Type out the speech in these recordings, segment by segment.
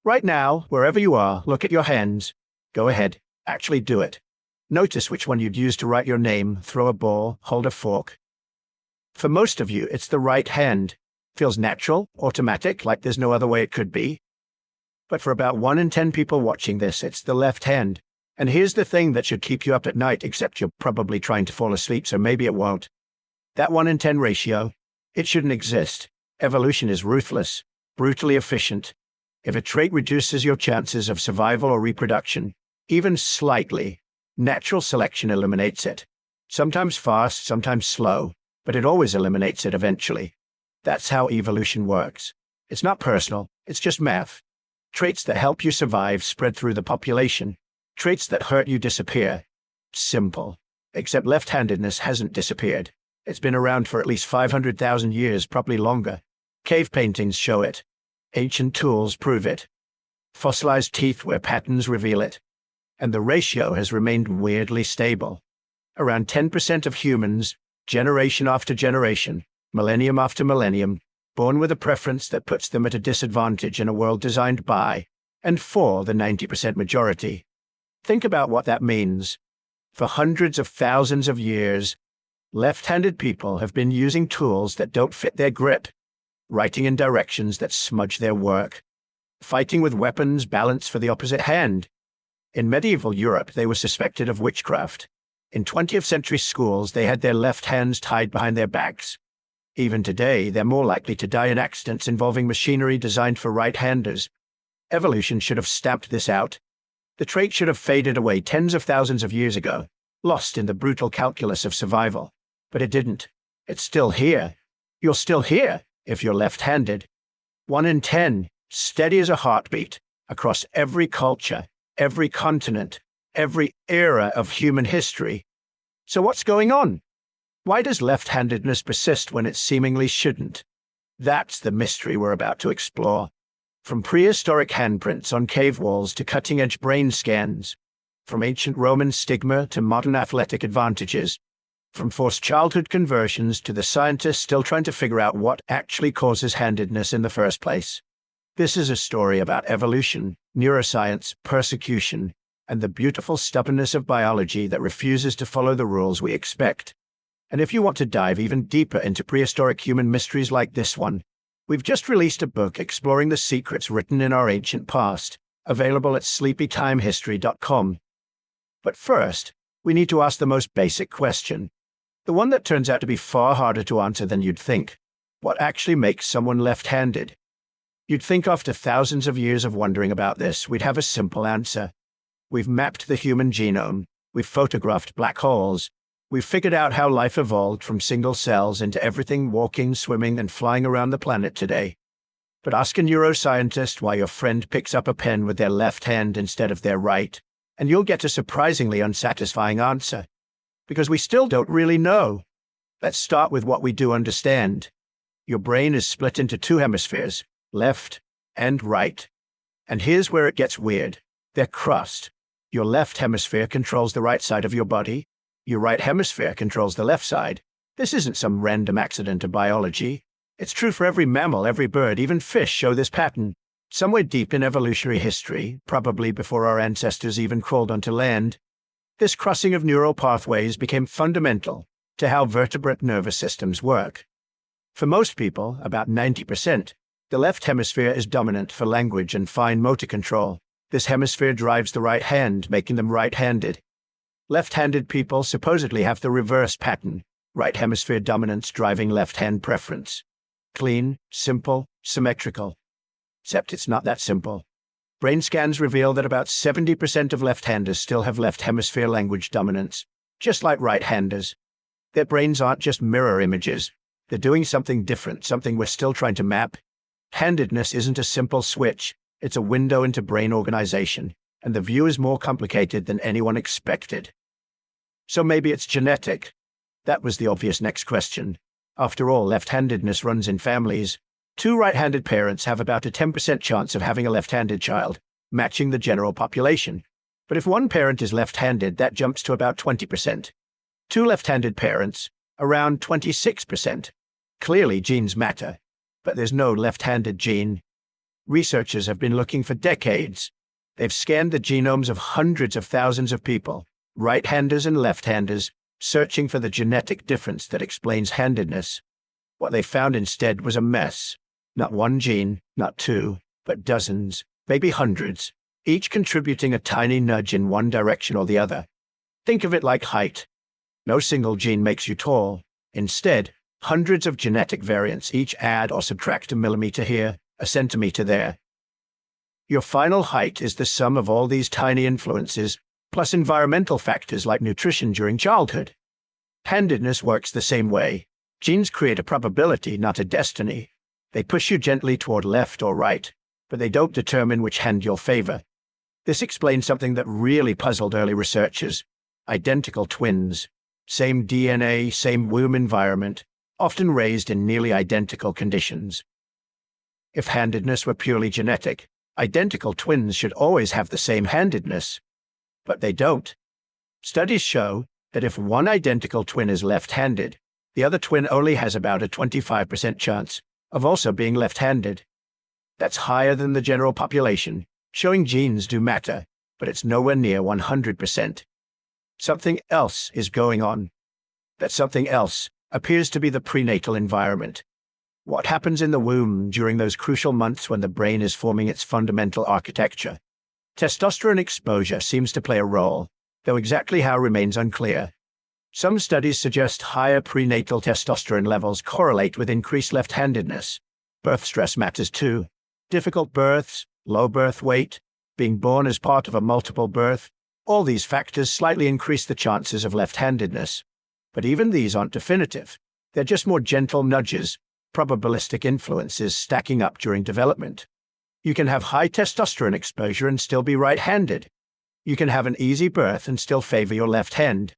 Right now, wherever you are, look at your hands. Go ahead. Actually do it. Notice which one you'd use to write your name, throw a ball, hold a fork. For most of you, it's the right hand. Feels natural, automatic, like there's no other way it could be. But for about 1 in 10 people watching this, it's the left hand. And here's the thing that should keep you up at night, except you're probably trying to fall asleep, so maybe it won't. That 1 in 10 ratio, it shouldn't exist. Evolution is ruthless, brutally efficient. If a trait reduces your chances of survival or reproduction, even slightly, natural selection eliminates it. Sometimes fast, sometimes slow, but it always eliminates it eventually. That's how evolution works. It's not personal, it's just math. Traits that help you survive spread through the population. Traits that hurt you disappear. Simple. Except left-handedness hasn't disappeared. It's been around for at least 500,000 years, probably longer. Cave paintings show it. Ancient tools prove it. Fossilized teeth where patterns reveal it. And the ratio has remained weirdly stable. Around 10% of humans, generation after generation, millennium after millennium, born with a preference that puts them at a disadvantage in a world designed by and for the 90% majority. Think about what that means. For hundreds of thousands of years, left-handed people have been using tools that don't fit their grip, writing in directions that smudge their work, fighting with weapons balanced for the opposite hand. In medieval Europe, they were suspected of witchcraft. In 20th century schools, they had their left hands tied behind their backs. Even today, they're more likely to die in accidents involving machinery designed for right-handers. Evolution should have stamped this out. The trait should have faded away tens of thousands of years ago, lost in the brutal calculus of survival. But it didn't. It's still here. You're still here if you're left-handed. 1 in 10, steady as a heartbeat, across every culture, every continent, every era of human history. So what's going on? Why does left-handedness persist when it seemingly shouldn't? That's the mystery we're about to explore. From prehistoric handprints on cave walls to cutting-edge brain scans, from ancient Roman stigma to modern athletic advantages, from forced childhood conversions to the scientists still trying to figure out what actually causes handedness in the first place. This is a story about evolution, neuroscience, persecution, and the beautiful stubbornness of biology that refuses to follow the rules we expect. And if you want to dive even deeper into prehistoric human mysteries like this one, we've just released a book exploring the secrets written in our ancient past, available at sleepytimehistory.com. But first, we need to ask the most basic question, the one that turns out to be far harder to answer than you'd think. What actually makes someone left-handed? You'd think after thousands of years of wondering about this, we'd have a simple answer. We've mapped the human genome, we've photographed black holes, we've figured out how life evolved from single cells into everything walking, swimming, and flying around the planet today. But ask a neuroscientist why your friend picks up a pen with their left hand instead of their right, and you'll get a surprisingly unsatisfying answer. Because we still don't really know. Let's start with what we do understand. Your brain is split into 2 hemispheres, left and right. And here's where it gets weird. They're crossed. Your left hemisphere controls the right side of your body. Your right hemisphere controls the left side. This isn't some random accident of biology. It's true for every mammal, every bird, even fish show this pattern. Somewhere deep in evolutionary history, probably before our ancestors even crawled onto land, this crossing of neural pathways became fundamental to how vertebrate nervous systems work. For most people, about 90%, the left hemisphere is dominant for language and fine motor control. This hemisphere drives the right hand, making them right-handed. Left-handed people supposedly have the reverse pattern, right hemisphere dominance driving left-hand preference. Clean, simple, symmetrical. Except it's not that simple. Brain scans reveal that about 70% of left-handers still have left hemisphere language dominance, just like right-handers. Their brains aren't just mirror images. They're doing something different, something we're still trying to map. Handedness isn't a simple switch. It's a window into brain organization, and the view is more complicated than anyone expected. So maybe it's genetic. That was the obvious next question. After all, left-handedness runs in families. 2 right-handed parents have about a 10% chance of having a left-handed child, matching the general population. But if one parent is left-handed, that jumps to about 20%. 2 left-handed parents, around 26%. Clearly, genes matter, but there's no left-handed gene. Researchers have been looking for decades. They've scanned the genomes of hundreds of thousands of people, right-handers and left-handers, searching for the genetic difference that explains handedness. What they found instead was a mess. Not one gene, not two, but dozens, maybe hundreds, each contributing a tiny nudge in one direction or the other. Think of it like height. No single gene makes you tall. Instead, hundreds of genetic variants each add or subtract a millimeter here, a centimeter there. Your final height is the sum of all these tiny influences, plus environmental factors like nutrition during childhood. Handedness works the same way. Genes create a probability, not a destiny. They push you gently toward left or right, but they don't determine which hand you'll favor. This explains something that really puzzled early researchers. Identical twins, same DNA, same womb environment, often raised in nearly identical conditions. If handedness were purely genetic, identical twins should always have the same handedness. But they don't. Studies show that if one identical twin is left-handed, the other twin only has about a 25% chance of also being left-handed. That's higher than the general population, showing genes do matter, but it's nowhere near 100%. Something else is going on. That something else appears to be the prenatal environment. What happens in the womb during those crucial months when the brain is forming its fundamental architecture? Testosterone exposure seems to play a role, though exactly how remains unclear. Some studies suggest higher prenatal testosterone levels correlate with increased left-handedness. Birth stress matters too. Difficult births, low birth weight, being born as part of a multiple birth, all these factors slightly increase the chances of left-handedness. But even these aren't definitive. They're just more gentle nudges, probabilistic influences stacking up during development. You can have high testosterone exposure and still be right-handed. You can have an easy birth and still favor your left hand.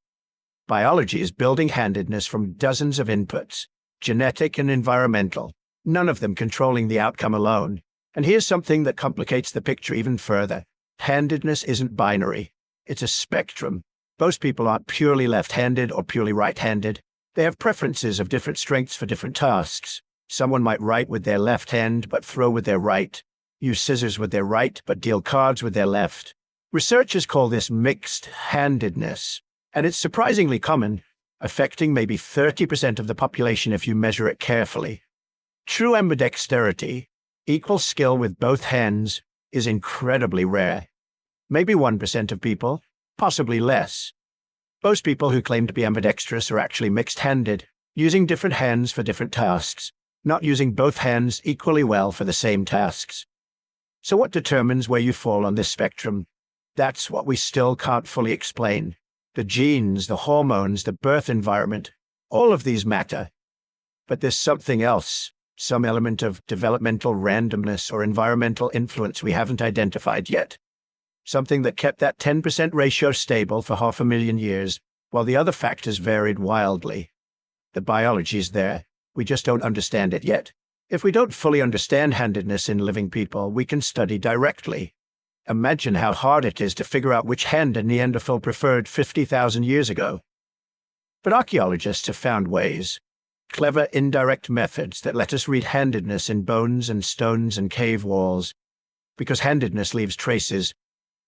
Biology is building handedness from dozens of inputs, genetic and environmental, none of them controlling the outcome alone. And here's something that complicates the picture even further. Handedness isn't binary. It's a spectrum. Most people aren't purely left-handed or purely right-handed. They have preferences of different strengths for different tasks. Someone might write with their left hand but throw with their right, use scissors with their right but deal cards with their left. Researchers call this mixed-handedness, and it's surprisingly common, affecting maybe 30% of the population if you measure it carefully. True ambidexterity, equal skill with both hands, is incredibly rare. Maybe 1% of people, possibly less. Most people who claim to be ambidextrous are actually mixed-handed, using different hands for different tasks, not using both hands equally well for the same tasks. So what determines where you fall on this spectrum? That's what we still can't fully explain. The genes, the hormones, the birth environment, all of these matter. But there's something else, some element of developmental randomness or environmental influence we haven't identified yet. Something that kept that 10% ratio stable for 500,000 years, while the other factors varied wildly. The biology's there. We just don't understand it yet. If we don't fully understand handedness in living people, we can study directly. Imagine how hard it is to figure out which hand a Neanderthal preferred 50,000 years ago. But archaeologists have found ways, clever indirect methods that let us read handedness in bones and stones and cave walls. Because handedness leaves traces,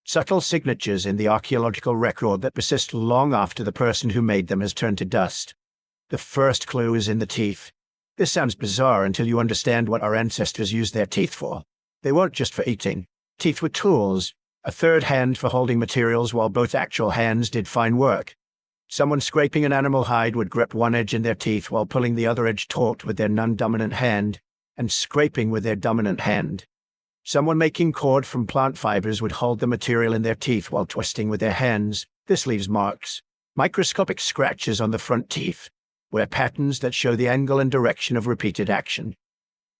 subtle signatures in the archaeological record that persist long after the person who made them has turned to dust. The first clue is in the teeth. This sounds bizarre until you understand what our ancestors used their teeth for. They weren't just for eating. Teeth were tools, a third hand for holding materials while both actual hands did fine work. Someone scraping an animal hide would grip one edge in their teeth while pulling the other edge taut with their non-dominant hand, and scraping with their dominant hand. Someone making cord from plant fibers would hold the material in their teeth while twisting with their hands. This leaves marks, microscopic scratches on the front teeth, where patterns that show the angle and direction of repeated action.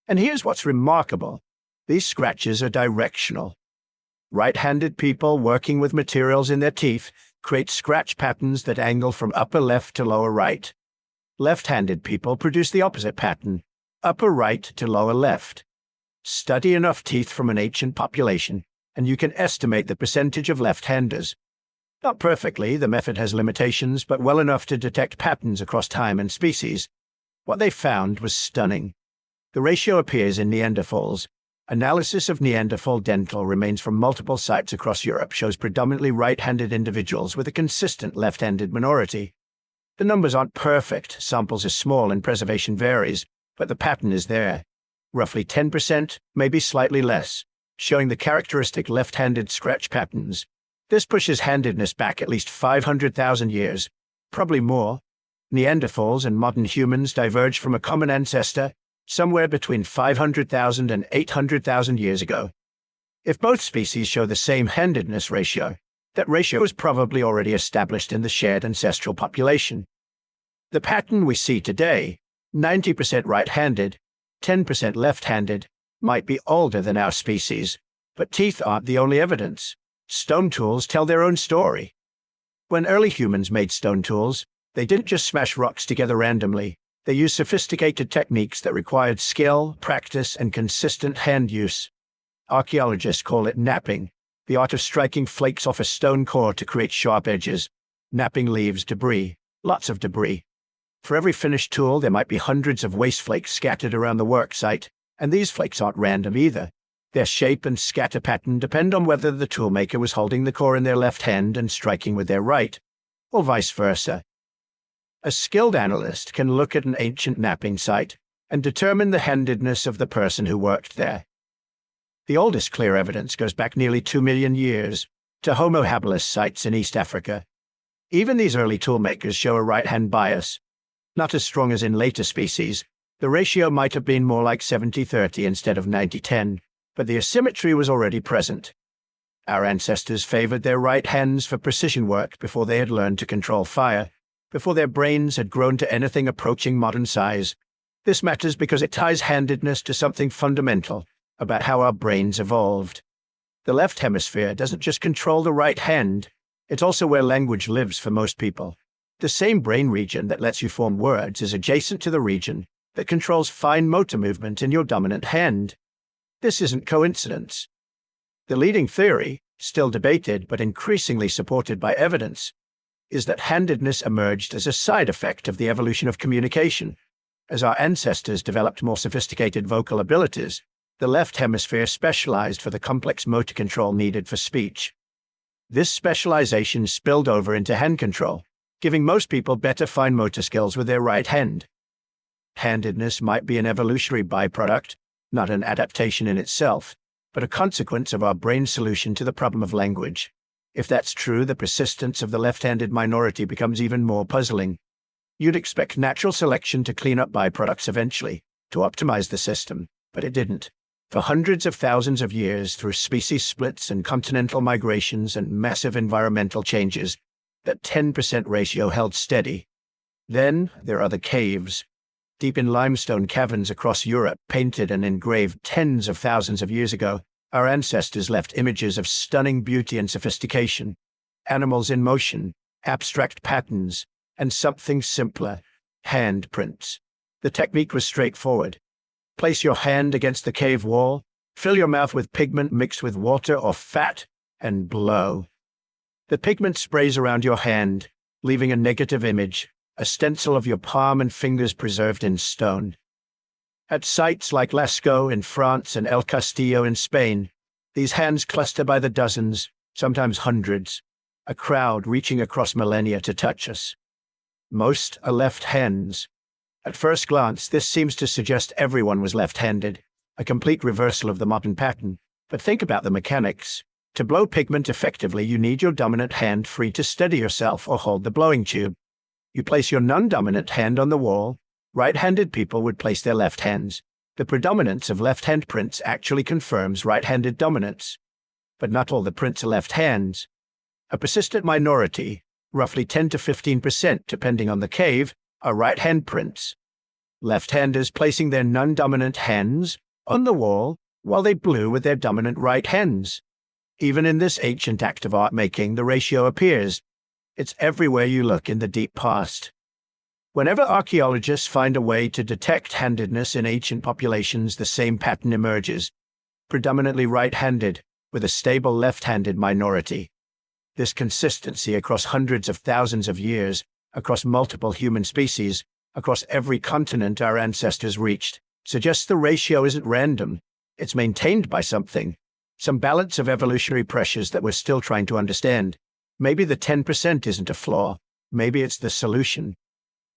And here's what's remarkable. These scratches are directional. Right-handed people working with materials in their teeth create scratch patterns that angle from upper left to lower right. Left-handed people produce the opposite pattern, upper right to lower left. Study enough teeth from an ancient population, and you can estimate the percentage of left-handers. Not perfectly, the method has limitations, but well enough to detect patterns across time and species. What they found was stunning. The ratio appears in Neanderthals, Analysis of Neanderthal dental remains from multiple sites across Europe shows predominantly right-handed individuals with a consistent left-handed minority. The numbers aren't perfect, samples are small and preservation varies, but the pattern is there. Roughly 10%, maybe slightly less, showing the characteristic left-handed scratch patterns. This pushes handedness back at least 500,000 years, probably more. Neanderthals and modern humans diverged from a common ancestor somewhere between 500,000 and 800,000 years ago. If both species show the same handedness ratio, that ratio is probably already established in the shared ancestral population. The pattern we see today, 90% right-handed, 10% left-handed, might be older than our species, but teeth aren't the only evidence. Stone tools tell their own story. When early humans made stone tools, they didn't just smash rocks together randomly. They used sophisticated techniques that required skill, practice, and consistent hand use. Archaeologists call it knapping, the art of striking flakes off a stone core to create sharp edges. Knapping leaves debris, lots of debris. For every finished tool, there might be hundreds of waste flakes scattered around the work site, and these flakes aren't random either. Their shape and scatter pattern depend on whether the toolmaker was holding the core in their left hand and striking with their right, or vice versa. A skilled analyst can look at an ancient knapping site and determine the handedness of the person who worked there. The oldest clear evidence goes back nearly 2 million years to Homo habilis sites in East Africa. Even these early toolmakers show a right-hand bias. Not as strong as in later species, the ratio might have been more like 70-30 instead of 90-10, but the asymmetry was already present. Our ancestors favored their right hands for precision work before they had learned to control fire, before their brains had grown to anything approaching modern size. This matters because it ties handedness to something fundamental about how our brains evolved. The left hemisphere doesn't just control the right hand, it's also where language lives for most people. The same brain region that lets you form words is adjacent to the region that controls fine motor movement in your dominant hand. This isn't coincidence. The leading theory, still debated but increasingly supported by evidence, is that handedness emerged as a side effect of the evolution of communication. As our ancestors developed more sophisticated vocal abilities, the left hemisphere specialized for the complex motor control needed for speech. This specialization spilled over into hand control, giving most people better fine motor skills with their right hand. Handedness might be an evolutionary byproduct, not an adaptation in itself, but a consequence of our brain's solution to the problem of language. If that's true, the persistence of the left-handed minority becomes even more puzzling. You'd expect natural selection to clean up byproducts eventually, to optimize the system, but it didn't. For hundreds of thousands of years, through species splits and continental migrations and massive environmental changes, that 10% ratio held steady. Then there are the caves. Deep in limestone caverns across Europe, painted and engraved tens of thousands of years ago, our ancestors left images of stunning beauty and sophistication, animals in motion, abstract patterns, and something simpler, handprints. The technique was straightforward. Place your hand against the cave wall, fill your mouth with pigment mixed with water or fat, and blow. The pigment sprays around your hand, leaving a negative image, a stencil of your palm and fingers preserved in stone. At sites like Lascaux in France and El Castillo in Spain, these hands cluster by the dozens, sometimes hundreds, a crowd reaching across millennia to touch us. Most are left hands. At first glance, this seems to suggest everyone was left-handed, a complete reversal of the modern pattern. But think about the mechanics. To blow pigment effectively, you need your dominant hand free to steady yourself or hold the blowing tube. You place your non-dominant hand on the wall. Right-handed people would place their left hands. The predominance of left-hand prints actually confirms right-handed dominance. But not all the prints are left hands. A persistent minority, roughly 10 to 15% depending on the cave, are right-hand prints. Left-handers placing their non-dominant hands on the wall while they blew with their dominant right hands. Even in this ancient act of art-making, the ratio appears. It's everywhere you look in the deep past. Whenever archaeologists find a way to detect handedness in ancient populations, the same pattern emerges, predominantly right-handed, with a stable left-handed minority. This consistency across hundreds of thousands of years, across multiple human species, across every continent our ancestors reached, suggests the ratio isn't random. It's maintained by something, some balance of evolutionary pressures that we're still trying to understand. Maybe the 10% isn't a flaw. Maybe it's the solution.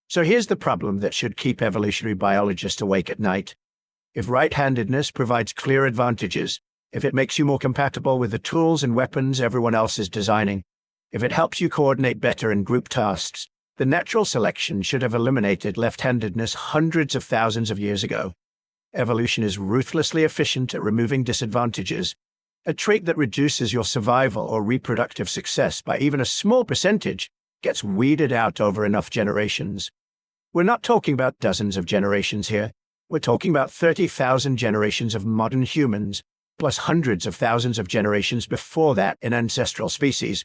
So here's the problem that should keep evolutionary biologists awake at night. If right-handedness provides clear advantages, if it makes you more compatible with the tools and weapons everyone else is designing, if it helps you coordinate better in group tasks, the natural selection should have eliminated left-handedness hundreds of thousands of years ago. Evolution is ruthlessly efficient at removing disadvantages. A trait that reduces your survival or reproductive success by even a small percentage gets weeded out over enough generations. We're not talking about dozens of generations here. We're talking about 30,000 generations of modern humans, plus hundreds of thousands of generations before that in ancestral species.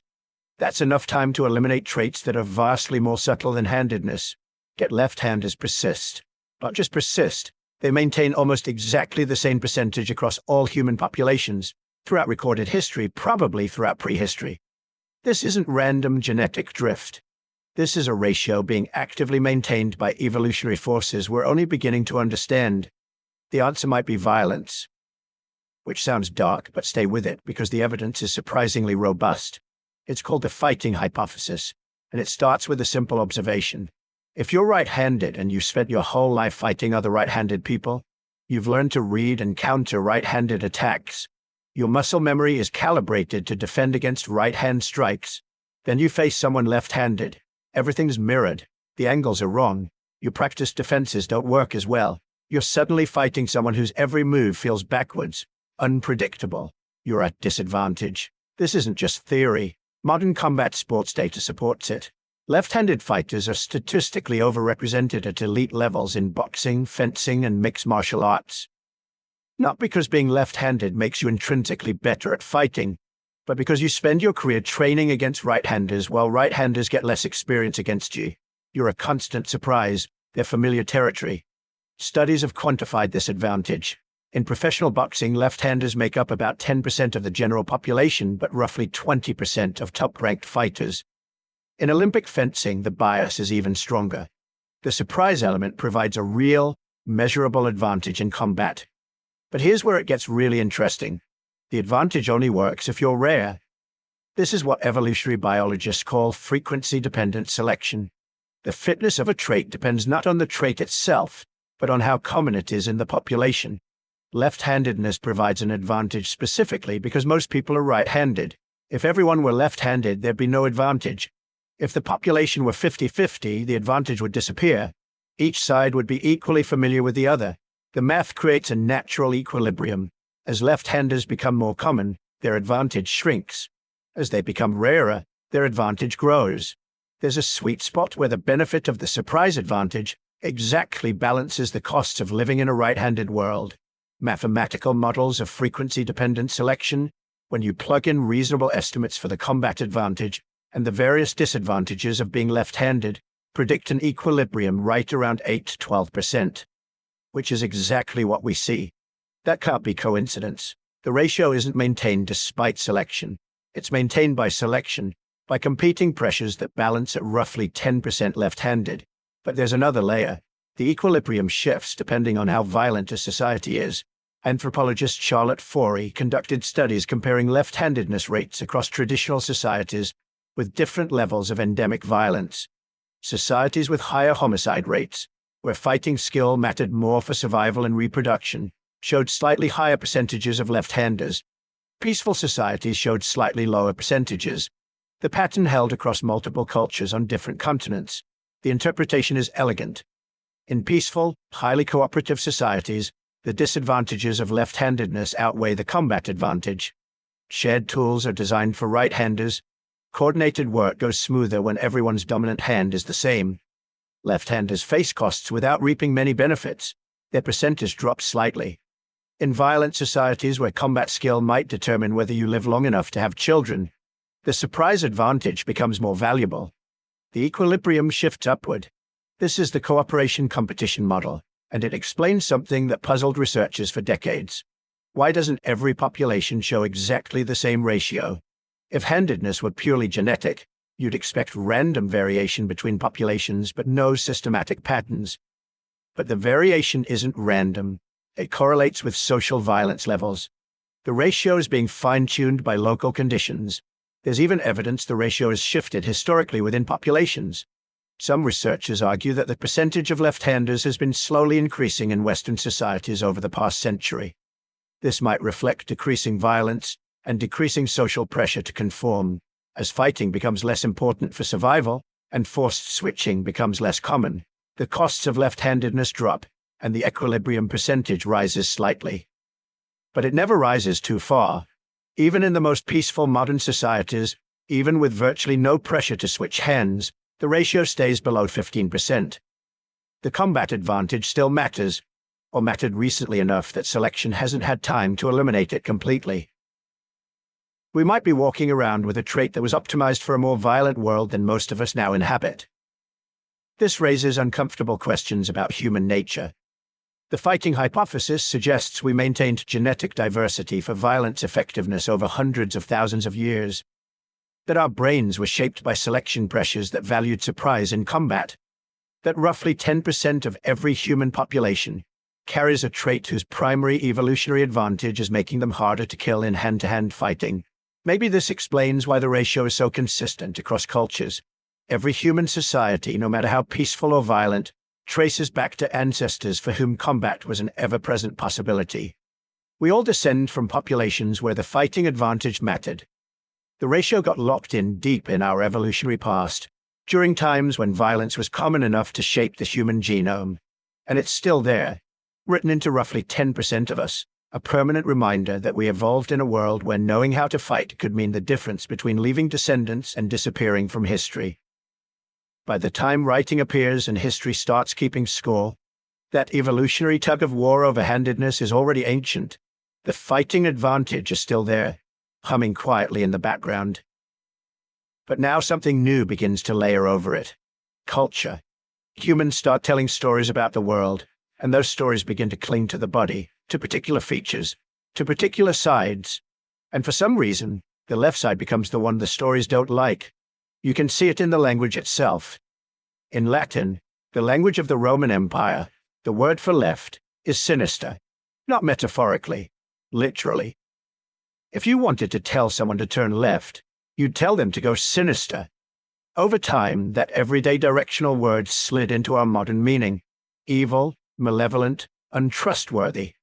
That's enough time to eliminate traits that are vastly more subtle than handedness. Yet left-handers persist. Not just persist, they maintain almost exactly the same percentage across all human populations, throughout recorded history, probably throughout prehistory. This isn't random genetic drift. This is a ratio being actively maintained by evolutionary forces we're only beginning to understand. The answer might be violence, which sounds dark, but stay with it because the evidence is surprisingly robust. It's called the fighting hypothesis, and it starts with a simple observation. If you're right-handed and you spent your whole life fighting other right-handed people, you've learned to read and counter right-handed attacks. Your muscle memory is calibrated to defend against right-hand strikes. Then you face someone left-handed. Everything's mirrored. The angles are wrong. Your practice defenses don't work as well. You're suddenly fighting someone whose every move feels backwards, unpredictable. You're at disadvantage. This isn't just theory. Modern combat sports data supports it. Left-handed fighters are statistically overrepresented at elite levels in boxing, fencing, and mixed martial arts. Not because being left-handed makes you intrinsically better at fighting, but because you spend your career training against right-handers while right-handers get less experience against you. You're a constant surprise. They're familiar territory. Studies have quantified this advantage. In professional boxing, left-handers make up about 10% of the general population, but roughly 20% of top-ranked fighters. In Olympic fencing, the bias is even stronger. The surprise element provides a real, measurable advantage in combat. But here's where it gets really interesting. The advantage only works if you're rare. This is what evolutionary biologists call frequency-dependent selection. The fitness of a trait depends not on the trait itself, but on how common it is in the population. Left-handedness provides an advantage specifically because most people are right-handed. If everyone were left-handed, there'd be no advantage. If the population were 50-50, the advantage would disappear. Each side would be equally familiar with the other. The math creates a natural equilibrium. As left-handers become more common, their advantage shrinks. As they become rarer, their advantage grows. There's a sweet spot where the benefit of the surprise advantage exactly balances the costs of living in a right-handed world. Mathematical models of frequency-dependent selection, when you plug in reasonable estimates for the combat advantage and the various disadvantages of being left-handed, predict an equilibrium right around 8 to 12%, which is exactly what we see. That can't be coincidence. The ratio isn't maintained despite selection. It's maintained by selection, by competing pressures that balance at roughly 10% left-handed. But there's another layer. The equilibrium shifts depending on how violent a society is. Anthropologist Charlotte Forey conducted studies comparing left-handedness rates across traditional societies with different levels of endemic violence. Societies with higher homicide rates, where fighting skill mattered more for survival and reproduction, showed slightly higher percentages of left-handers. Peaceful societies showed slightly lower percentages. The pattern held across multiple cultures on different continents. The interpretation is elegant. In peaceful, highly cooperative societies, the disadvantages of left-handedness outweigh the combat advantage. Shared tools are designed for right-handers. Coordinated work goes smoother when everyone's dominant hand is the same. Left-handers face costs without reaping many benefits. Their percentage drops slightly. In violent societies where combat skill might determine whether you live long enough to have children, the surprise advantage becomes more valuable. The equilibrium shifts upward. This is the cooperation-competition model, and it explains something that puzzled researchers for decades. Why doesn't every population show exactly the same ratio? If handedness were purely genetic, you'd expect random variation between populations but no systematic patterns. But the variation isn't random. It correlates with social violence levels. The ratio is being fine-tuned by local conditions. There's even evidence the ratio has shifted historically within populations. Some researchers argue that the percentage of left-handers has been slowly increasing in Western societies over the past century. This might reflect decreasing violence and decreasing social pressure to conform. As fighting becomes less important for survival and forced switching becomes less common, the costs of left-handedness drop and the equilibrium percentage rises slightly. But it never rises too far. Even in the most peaceful modern societies, even with virtually no pressure to switch hands, the ratio stays below 15%. The combat advantage still matters, or mattered recently enough that selection hasn't had time to eliminate it completely. We might be walking around with a trait that was optimized for a more violent world than most of us now inhabit. This raises uncomfortable questions about human nature. The fighting hypothesis suggests we maintained genetic diversity for violence effectiveness over hundreds of thousands of years, that our brains were shaped by selection pressures that valued surprise in combat, that roughly 10% of every human population carries a trait whose primary evolutionary advantage is making them harder to kill in hand-to-hand fighting. Maybe this explains why the ratio is so consistent across cultures. Every human society, no matter how peaceful or violent, traces back to ancestors for whom combat was an ever-present possibility. We all descend from populations where the fighting advantage mattered. The ratio got locked in deep in our evolutionary past, during times when violence was common enough to shape the human genome. And it's still there, written into roughly 10% of us, a permanent reminder that we evolved in a world where knowing how to fight could mean the difference between leaving descendants and disappearing from history. By the time writing appears and history starts keeping score, that evolutionary tug-of-war over handedness is already ancient. The fighting advantage is still there, humming quietly in the background. But now something new begins to layer over it. Culture. Humans start telling stories about the world, and those stories begin to cling to the body, to particular features, to particular sides. And for some reason, the left side becomes the one the stories don't like. You can see it in the language itself. In Latin, the language of the Roman Empire, the word for left is sinister, not metaphorically, literally. If you wanted to tell someone to turn left, you'd tell them to go sinister. Over time, that everyday directional word slid into our modern meaning: evil, malevolent, untrustworthy.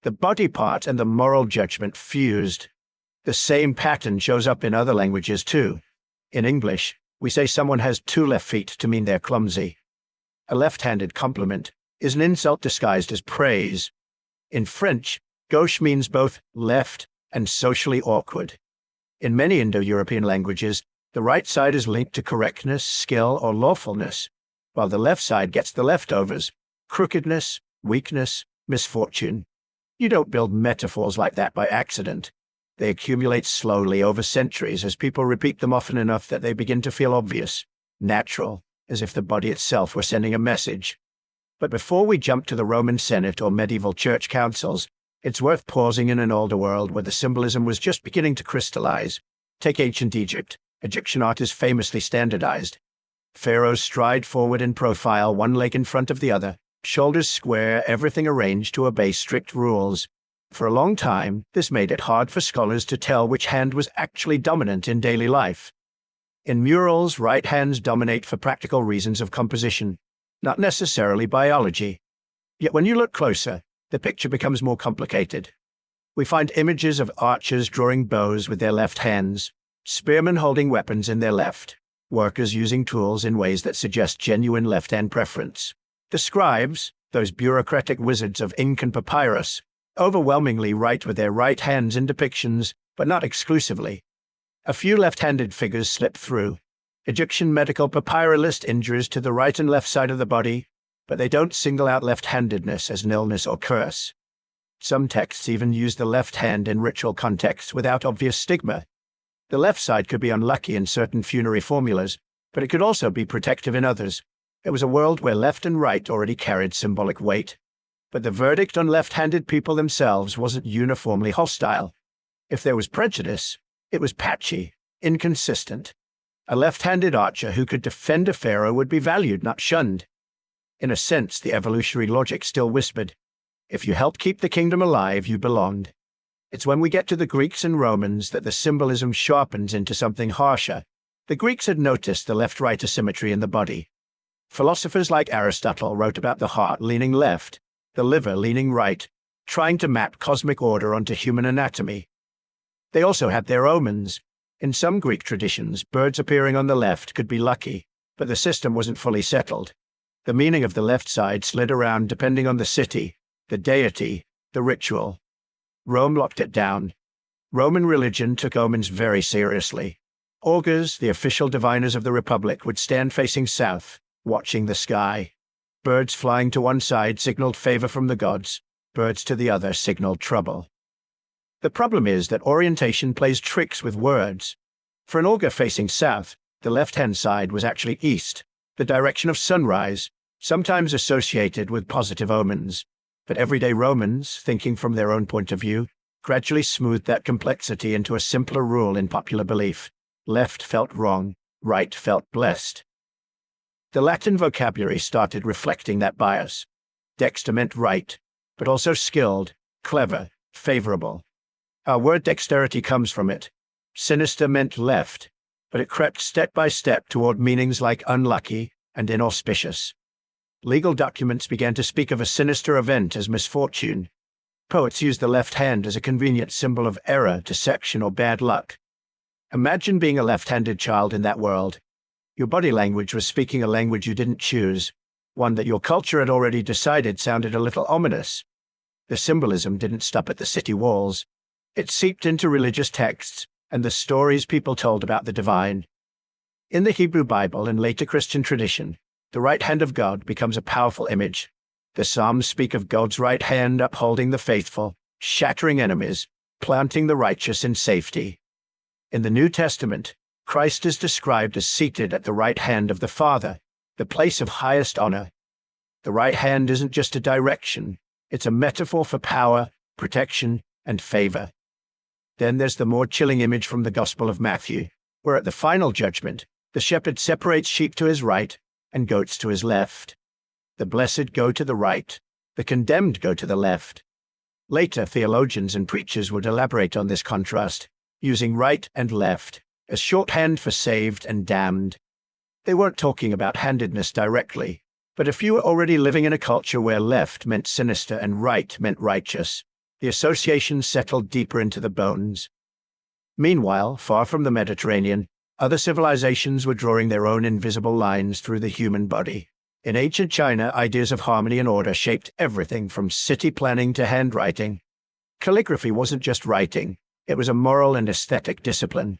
The body part and the moral judgment fused. The same pattern shows up in other languages too. In English, we say someone has 2 left feet to mean they're clumsy. A left-handed compliment is an insult disguised as praise. In French, gauche means both left and socially awkward. In many Indo-European languages, the right side is linked to correctness, skill, or lawfulness, while the left side gets the leftovers: crookedness, weakness, misfortune. You don't build metaphors like that by accident. They accumulate slowly over centuries as people repeat them often enough that they begin to feel obvious, natural, as if the body itself were sending a message. But before we jump to the Roman Senate or medieval church councils, it's worth pausing in an older world where the symbolism was just beginning to crystallize. Take ancient Egypt. Egyptian art is famously standardized. Pharaohs stride forward in profile, one leg in front of the other, shoulders square, everything arranged to obey strict rules. For a long time, this made it hard for scholars to tell which hand was actually dominant in daily life. In murals, right hands dominate for practical reasons of composition, not necessarily biology. Yet when you look closer, the picture becomes more complicated. We find images of archers drawing bows with their left hands, spearmen holding weapons in their left, workers using tools in ways that suggest genuine left-hand preference. The scribes, those bureaucratic wizards of ink and papyrus, overwhelmingly write with their right hands in depictions, but not exclusively. A few left-handed figures slip through. Egyptian medical papyri list injuries to the right and left side of the body, but they don't single out left-handedness as an illness or curse. Some texts even use the left hand in ritual contexts without obvious stigma. The left side could be unlucky in certain funerary formulas, but it could also be protective in others. It was a world where left and right already carried symbolic weight. But the verdict on left-handed people themselves wasn't uniformly hostile. If there was prejudice, it was patchy, inconsistent. A left-handed archer who could defend a pharaoh would be valued, not shunned. In a sense, the evolutionary logic still whispered, If you helped keep the kingdom alive, you belonged. It's when we get to the Greeks and Romans that the symbolism sharpens into something harsher. The Greeks had noticed the left-right asymmetry in the body. Philosophers like Aristotle wrote about the heart leaning left, the liver leaning right, trying to map cosmic order onto human anatomy. They also had their omens. In some Greek traditions, birds appearing on the left could be lucky, but the system wasn't fully settled. The meaning of the left side slid around depending on the city, the deity, the ritual. Rome locked it down. Roman religion took omens very seriously. Augurs, the official diviners of the Republic, would stand facing south, watching the sky. Birds flying to one side signaled favor from the gods, birds to the other signaled trouble. The problem is that orientation plays tricks with words. For an augur facing south, the left-hand side was actually east, the direction of sunrise, sometimes associated with positive omens. But everyday Romans, thinking from their own point of view, gradually smoothed that complexity into a simpler rule in popular belief. Left felt wrong, right felt blessed. The Latin vocabulary started reflecting that bias. Dexter meant right, but also skilled, clever, favorable. Our word dexterity comes from it. Sinister meant left, but it crept step by step toward meanings like unlucky and inauspicious. Legal documents began to speak of a sinister event as misfortune. Poets used the left hand as a convenient symbol of error, deception, or bad luck. Imagine being a left-handed child in that world. Your body language was speaking a language you didn't choose, one that your culture had already decided sounded a little ominous. The symbolism didn't stop at the city walls. It seeped into religious texts and the stories people told about the divine. In the Hebrew Bible and later Christian tradition, the right hand of God becomes a powerful image. The Psalms speak of God's right hand upholding the faithful, shattering enemies, planting the righteous in safety. In the New Testament, Christ is described as seated at the right hand of the Father, the place of highest honor. The right hand isn't just a direction, it's a metaphor for power, protection, and favor. Then there's the more chilling image from the Gospel of Matthew, where at the final judgment, the shepherd separates sheep to his right and goats to his left. The blessed go to the right, the condemned go to the left. Later, theologians and preachers would elaborate on this contrast, using right and left as shorthand for saved and damned. They weren't talking about handedness directly, but if you were already living in a culture where left meant sinister and right meant righteous, the association settled deeper into the bones. Meanwhile, far from the Mediterranean, other civilizations were drawing their own invisible lines through the human body. In ancient China, ideas of harmony and order shaped everything from city planning to handwriting. Calligraphy wasn't just writing, it was a moral and aesthetic discipline.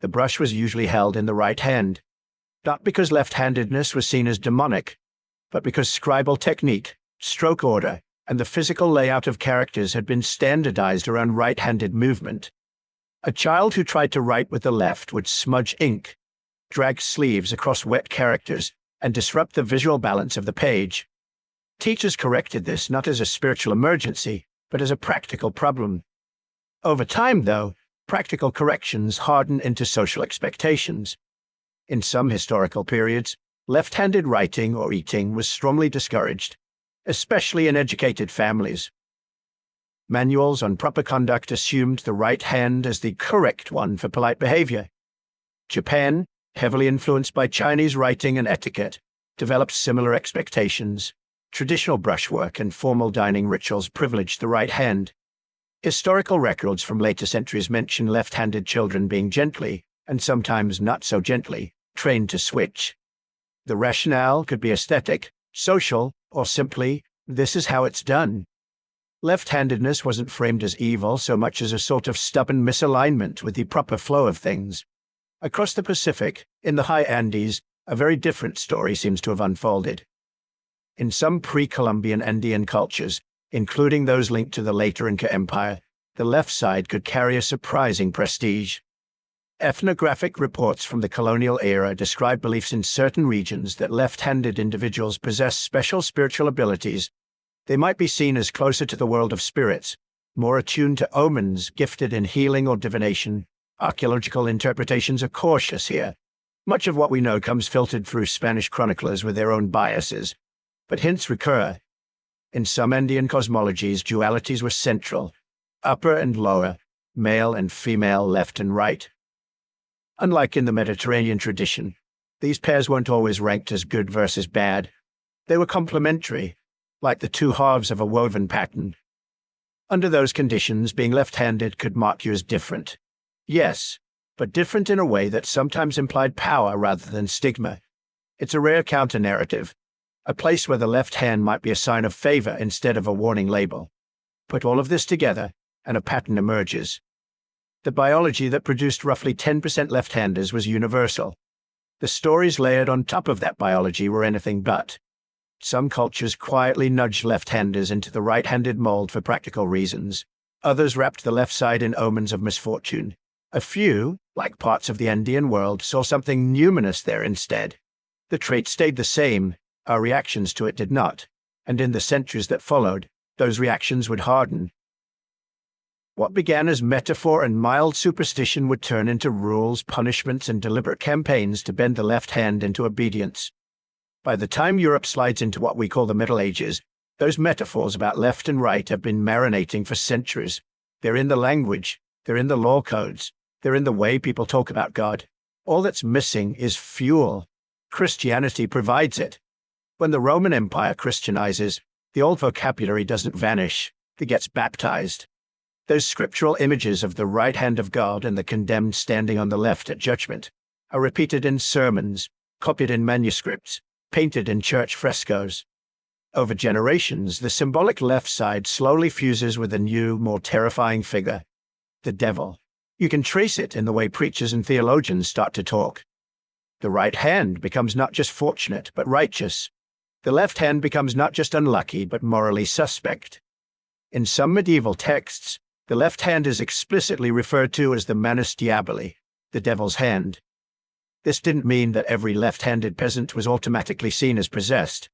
The brush was usually held in the right hand, not because left-handedness was seen as demonic, but because scribal technique, stroke order, and the physical layout of characters had been standardized around right-handed movement. A child who tried to write with the left would smudge ink, drag sleeves across wet characters, and disrupt the visual balance of the page. Teachers corrected this not as a spiritual emergency, but as a practical problem. Over time, though, practical corrections hardened into social expectations. In some historical periods, left-handed writing or eating was strongly discouraged, especially in educated families. Manuals on proper conduct assumed the right hand as the correct one for polite behavior. Japan, heavily influenced by Chinese writing and etiquette, developed similar expectations. Traditional brushwork and formal dining rituals privileged the right hand. Historical records from later centuries mention left-handed children being gently, and sometimes not so gently, trained to switch. The rationale could be aesthetic, social, or simply, this is how it's done. Left-handedness wasn't framed as evil so much as a sort of stubborn misalignment with the proper flow of things. Across the Pacific, in the high Andes, a very different story seems to have unfolded. In some pre-Columbian Andean cultures, including those linked to the later Inca Empire, the left side could carry a surprising prestige. Ethnographic reports from the colonial era describe beliefs in certain regions that left-handed individuals possess special spiritual abilities. They might be seen as closer to the world of spirits, more attuned to omens, gifted in healing or divination. Archaeological interpretations are cautious here. Much of what we know comes filtered through Spanish chroniclers with their own biases, but hints recur. In some Indian cosmologies, dualities were central: upper and lower, male and female, left and right. Unlike in the Mediterranean tradition, these pairs weren't always ranked as good versus bad. They were complementary, like the two halves of a woven pattern. Under those conditions, being left-handed could mark you as different. Yes, but different in a way that sometimes implied power rather than stigma. It's a rare counter-narrative, a place where the left hand might be a sign of favor instead of a warning label. Put all of this together, and a pattern emerges. The biology that produced roughly 10% left-handers was universal. The stories layered on top of that biology were anything but. Some cultures quietly nudged left-handers into the right-handed mold for practical reasons. Others wrapped the left side in omens of misfortune. A few, like parts of the Indian world, saw something numinous there instead. The trait stayed the same, our reactions to it did not, and in the centuries that followed, those reactions would harden. What began as metaphor and mild superstition would turn into rules, punishments, and deliberate campaigns to bend the left hand into obedience. By the time Europe slides into what we call the Middle Ages, those metaphors about left and right have been marinating for centuries. They're in the language, they're in the law codes, they're in the way people talk about God. All that's missing is fuel. Christianity provides it. When the Roman Empire Christianizes, the old vocabulary doesn't vanish, it gets baptized. Those scriptural images of the right hand of God and the condemned standing on the left at judgment are repeated in sermons, copied in manuscripts, painted in church frescoes. Over generations, the symbolic left side slowly fuses with a new, more terrifying figure: the devil. You can trace it in the way preachers and theologians start to talk. The right hand becomes not just fortunate, but righteous. The left hand becomes not just unlucky, but morally suspect. In some medieval texts, the left hand is explicitly referred to as the manus diaboli, the devil's hand. This didn't mean that every left-handed peasant was automatically seen as possessed.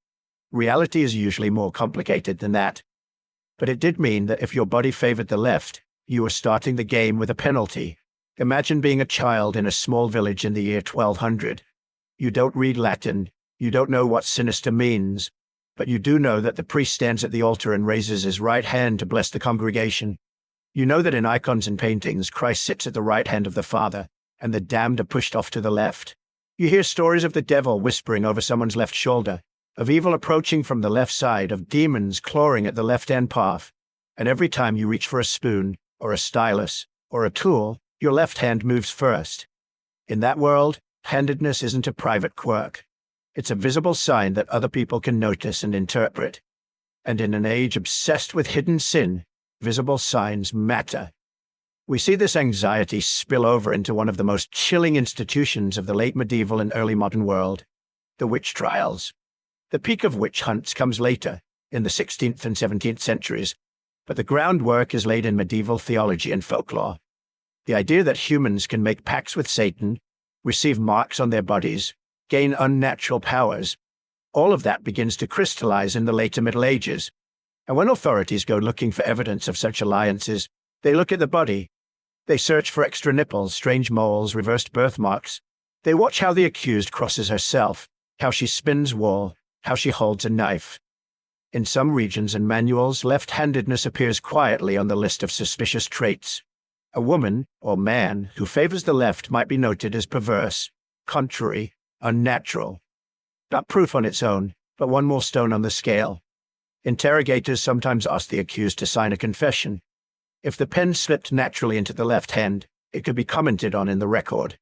Reality is usually more complicated than that. But it did mean that if your body favored the left, you were starting the game with a penalty. Imagine being a child in a small village in the year 1200. You don't read Latin, you don't know what sinister means, but you do know that the priest stands at the altar and raises his right hand to bless the congregation. You know that in icons and paintings, Christ sits at the right hand of the Father, and the damned are pushed off to the left. You hear stories of the devil whispering over someone's left shoulder, of evil approaching from the left side, of demons clawing at the left-hand path, and every time you reach for a spoon, or a stylus, or a tool, your left hand moves first. In that world, handedness isn't a private quirk. It's a visible sign that other people can notice and interpret. And in an age obsessed with hidden sin, visible signs matter. We see this anxiety spill over into one of the most chilling institutions of the late medieval and early modern world: the witch trials. The peak of witch hunts comes later, in the 16th and 17th centuries, but the groundwork is laid in medieval theology and folklore. The idea that humans can make pacts with Satan, receive marks on their bodies, gain unnatural powers, all of that begins to crystallize in the later Middle Ages. And when authorities go looking for evidence of such alliances, they look at the body. They search for extra nipples, strange moles, reversed birthmarks. They watch how the accused crosses herself, how she spins wool, how she holds a knife. In some regions and manuals, left-handedness appears quietly on the list of suspicious traits. A woman, or man, who favors the left might be noted as perverse, contrary, unnatural. Not proof on its own, but one more stone on the scale. Interrogators sometimes ask the accused to sign a confession. If the pen slipped naturally into the left hand, it could be commented on in the record.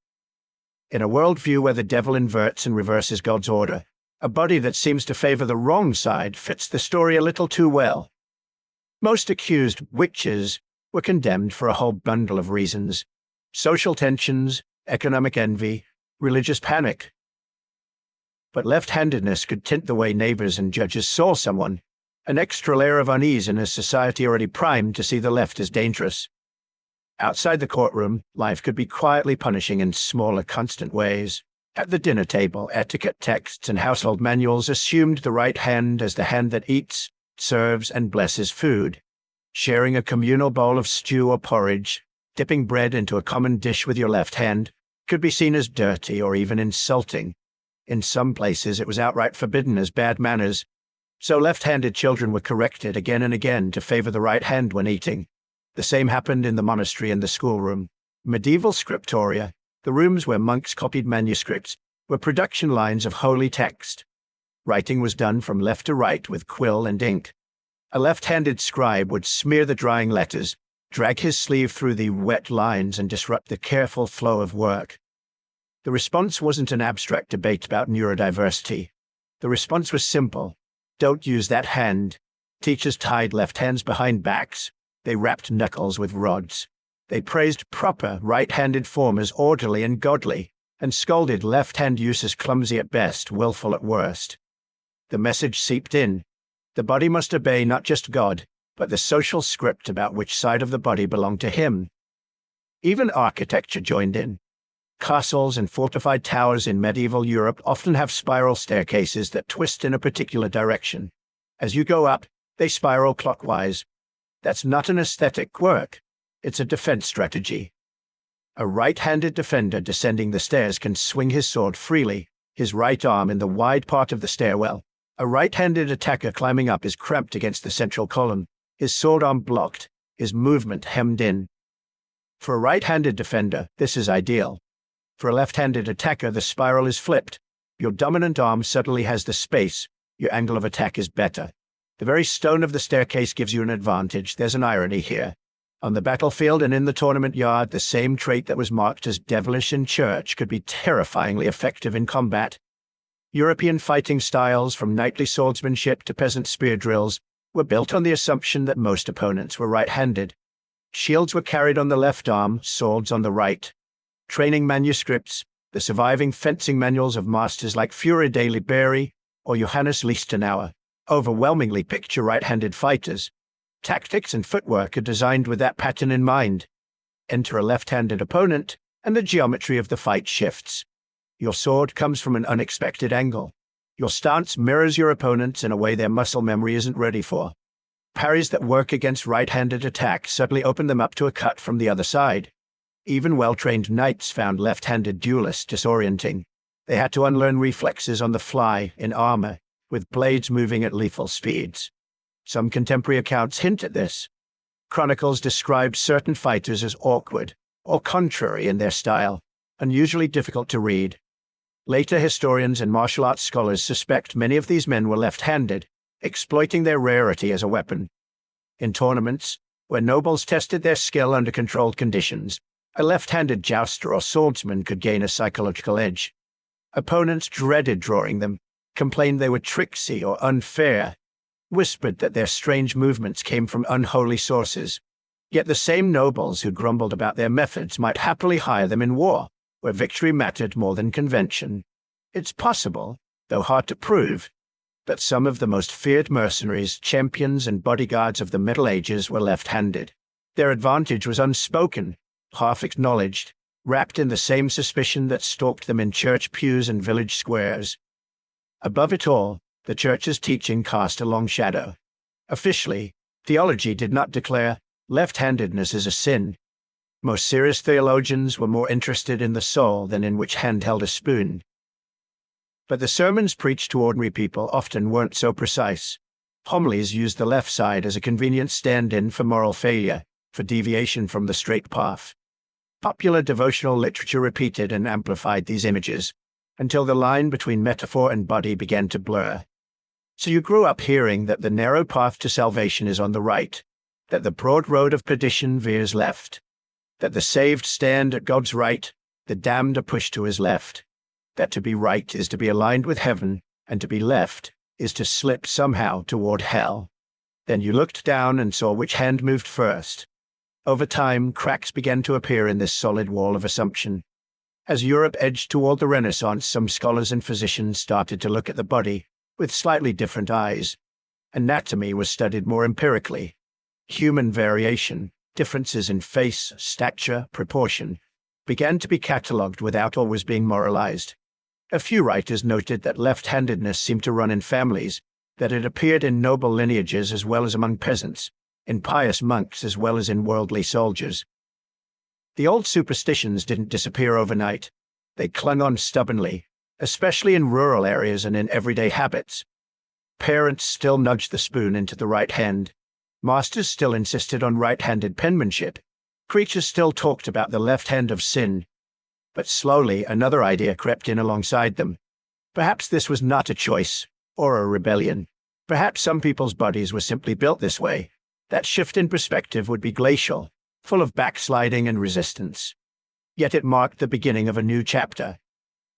In a worldview where the devil inverts and reverses God's order, a body that seems to favor the wrong side fits the story a little too well. Most accused witches were condemned for a whole bundle of reasons: social tensions, economic envy, religious panic. But left-handedness could tint the way neighbors and judges saw someone, an extra layer of unease in a society already primed to see the left as dangerous. Outside the courtroom, life could be quietly punishing in smaller, constant ways. At the dinner table, etiquette texts and household manuals assumed the right hand as the hand that eats, serves, and blesses food. Sharing a communal bowl of stew or porridge, dipping bread into a common dish with your left hand, could be seen as dirty or even insulting. In some places, it was outright forbidden as bad manners. So left-handed children were corrected again and again to favor the right hand when eating. The same happened in the monastery and the schoolroom. Medieval scriptoria, the rooms where monks copied manuscripts, were production lines of holy text. Writing was done from left to right with quill and ink. A left-handed scribe would smear the drying letters, drag his sleeve through the wet lines, and disrupt the careful flow of work. The response wasn't an abstract debate about neurodiversity. The response was simple. Don't use that hand. Teachers tied left hands behind backs. They wrapped knuckles with rods. They praised proper right-handed form as orderly and godly, and scolded left-hand use as clumsy at best, willful at worst. The message seeped in. The body must obey not just God, but the social script about which side of the body belonged to him. Even architecture joined in. Castles and fortified towers in medieval Europe often have spiral staircases that twist in a particular direction. As you go up, they spiral clockwise. That's not an aesthetic quirk. It's a defense strategy. A right-handed defender descending the stairs can swing his sword freely, his right arm in the wide part of the stairwell. A right-handed attacker climbing up is cramped against the central column, his sword arm blocked, his movement hemmed in. For a right-handed defender, this is ideal. For a left-handed attacker, the spiral is flipped. Your dominant arm suddenly has the space. Your angle of attack is better. The very stone of the staircase gives you an advantage. There's an irony here. On the battlefield and in the tournament yard, the same trait that was marked as devilish in church could be terrifyingly effective in combat. European fighting styles, from knightly swordsmanship to peasant spear drills, were built on the assumption that most opponents were right-handed. Shields were carried on the left arm, swords on the right. Training manuscripts, the surviving fencing manuals of masters like Fury de Liberi or Johannes Lichtenauer, overwhelmingly picture right-handed fighters. Tactics and footwork are designed with that pattern in mind. Enter a left-handed opponent, and the geometry of the fight shifts. Your sword comes from an unexpected angle. Your stance mirrors your opponent's in a way their muscle memory isn't ready for. Parries that work against right-handed attacks suddenly open them up to a cut from the other side. Even well-trained knights found left-handed duelists disorienting. They had to unlearn reflexes on the fly, in armor, with blades moving at lethal speeds. Some contemporary accounts hint at this. Chronicles describe certain fighters as awkward, or contrary in their style, unusually difficult to read. Later historians and martial arts scholars suspect many of these men were left-handed, exploiting their rarity as a weapon. In tournaments, where nobles tested their skill under controlled conditions, a left-handed jouster or swordsman could gain a psychological edge. Opponents dreaded drawing them, complained they were tricksy or unfair, whispered that their strange movements came from unholy sources. Yet the same nobles who grumbled about their methods might happily hire them in war, where victory mattered more than convention. It's possible, though hard to prove, that some of the most feared mercenaries, champions, and bodyguards of the Middle Ages were left-handed. Their advantage was unspoken, half acknowledged, wrapped in the same suspicion that stalked them in church pews and village squares. Above it all, the Church's teaching cast a long shadow. Officially, theology did not declare left-handedness as a sin. Most serious theologians were more interested in the soul than in which hand held a spoon. But the sermons preached to ordinary people often weren't so precise. Homilies used the left side as a convenient stand-in for moral failure, for deviation from the straight path. Popular devotional literature repeated and amplified these images, until the line between metaphor and body began to blur. So you grew up hearing that the narrow path to salvation is on the right, that the broad road of perdition veers left, that the saved stand at God's right, the damned are pushed to his left, that to be right is to be aligned with heaven, and to be left is to slip somehow toward hell. Then you looked down and saw which hand moved first. Over time, cracks began to appear in this solid wall of assumption. As Europe edged toward the Renaissance, some scholars and physicians started to look at the body with slightly different eyes. Anatomy was studied more empirically. Human variation, differences in face, stature, proportion, began to be catalogued without always being moralized. A few writers noted that left-handedness seemed to run in families, that it appeared in noble lineages as well as among peasants, in pious monks as well as in worldly soldiers. The old superstitions didn't disappear overnight. They clung on stubbornly, especially in rural areas and in everyday habits. Parents still nudged the spoon into the right hand. Masters still insisted on right-handed penmanship. Preachers still talked about the left hand of sin. But slowly another idea crept in alongside them. Perhaps this was not a choice or a rebellion. Perhaps some people's bodies were simply built this way. That shift in perspective would be glacial, full of backsliding and resistance. Yet it marked the beginning of a new chapter.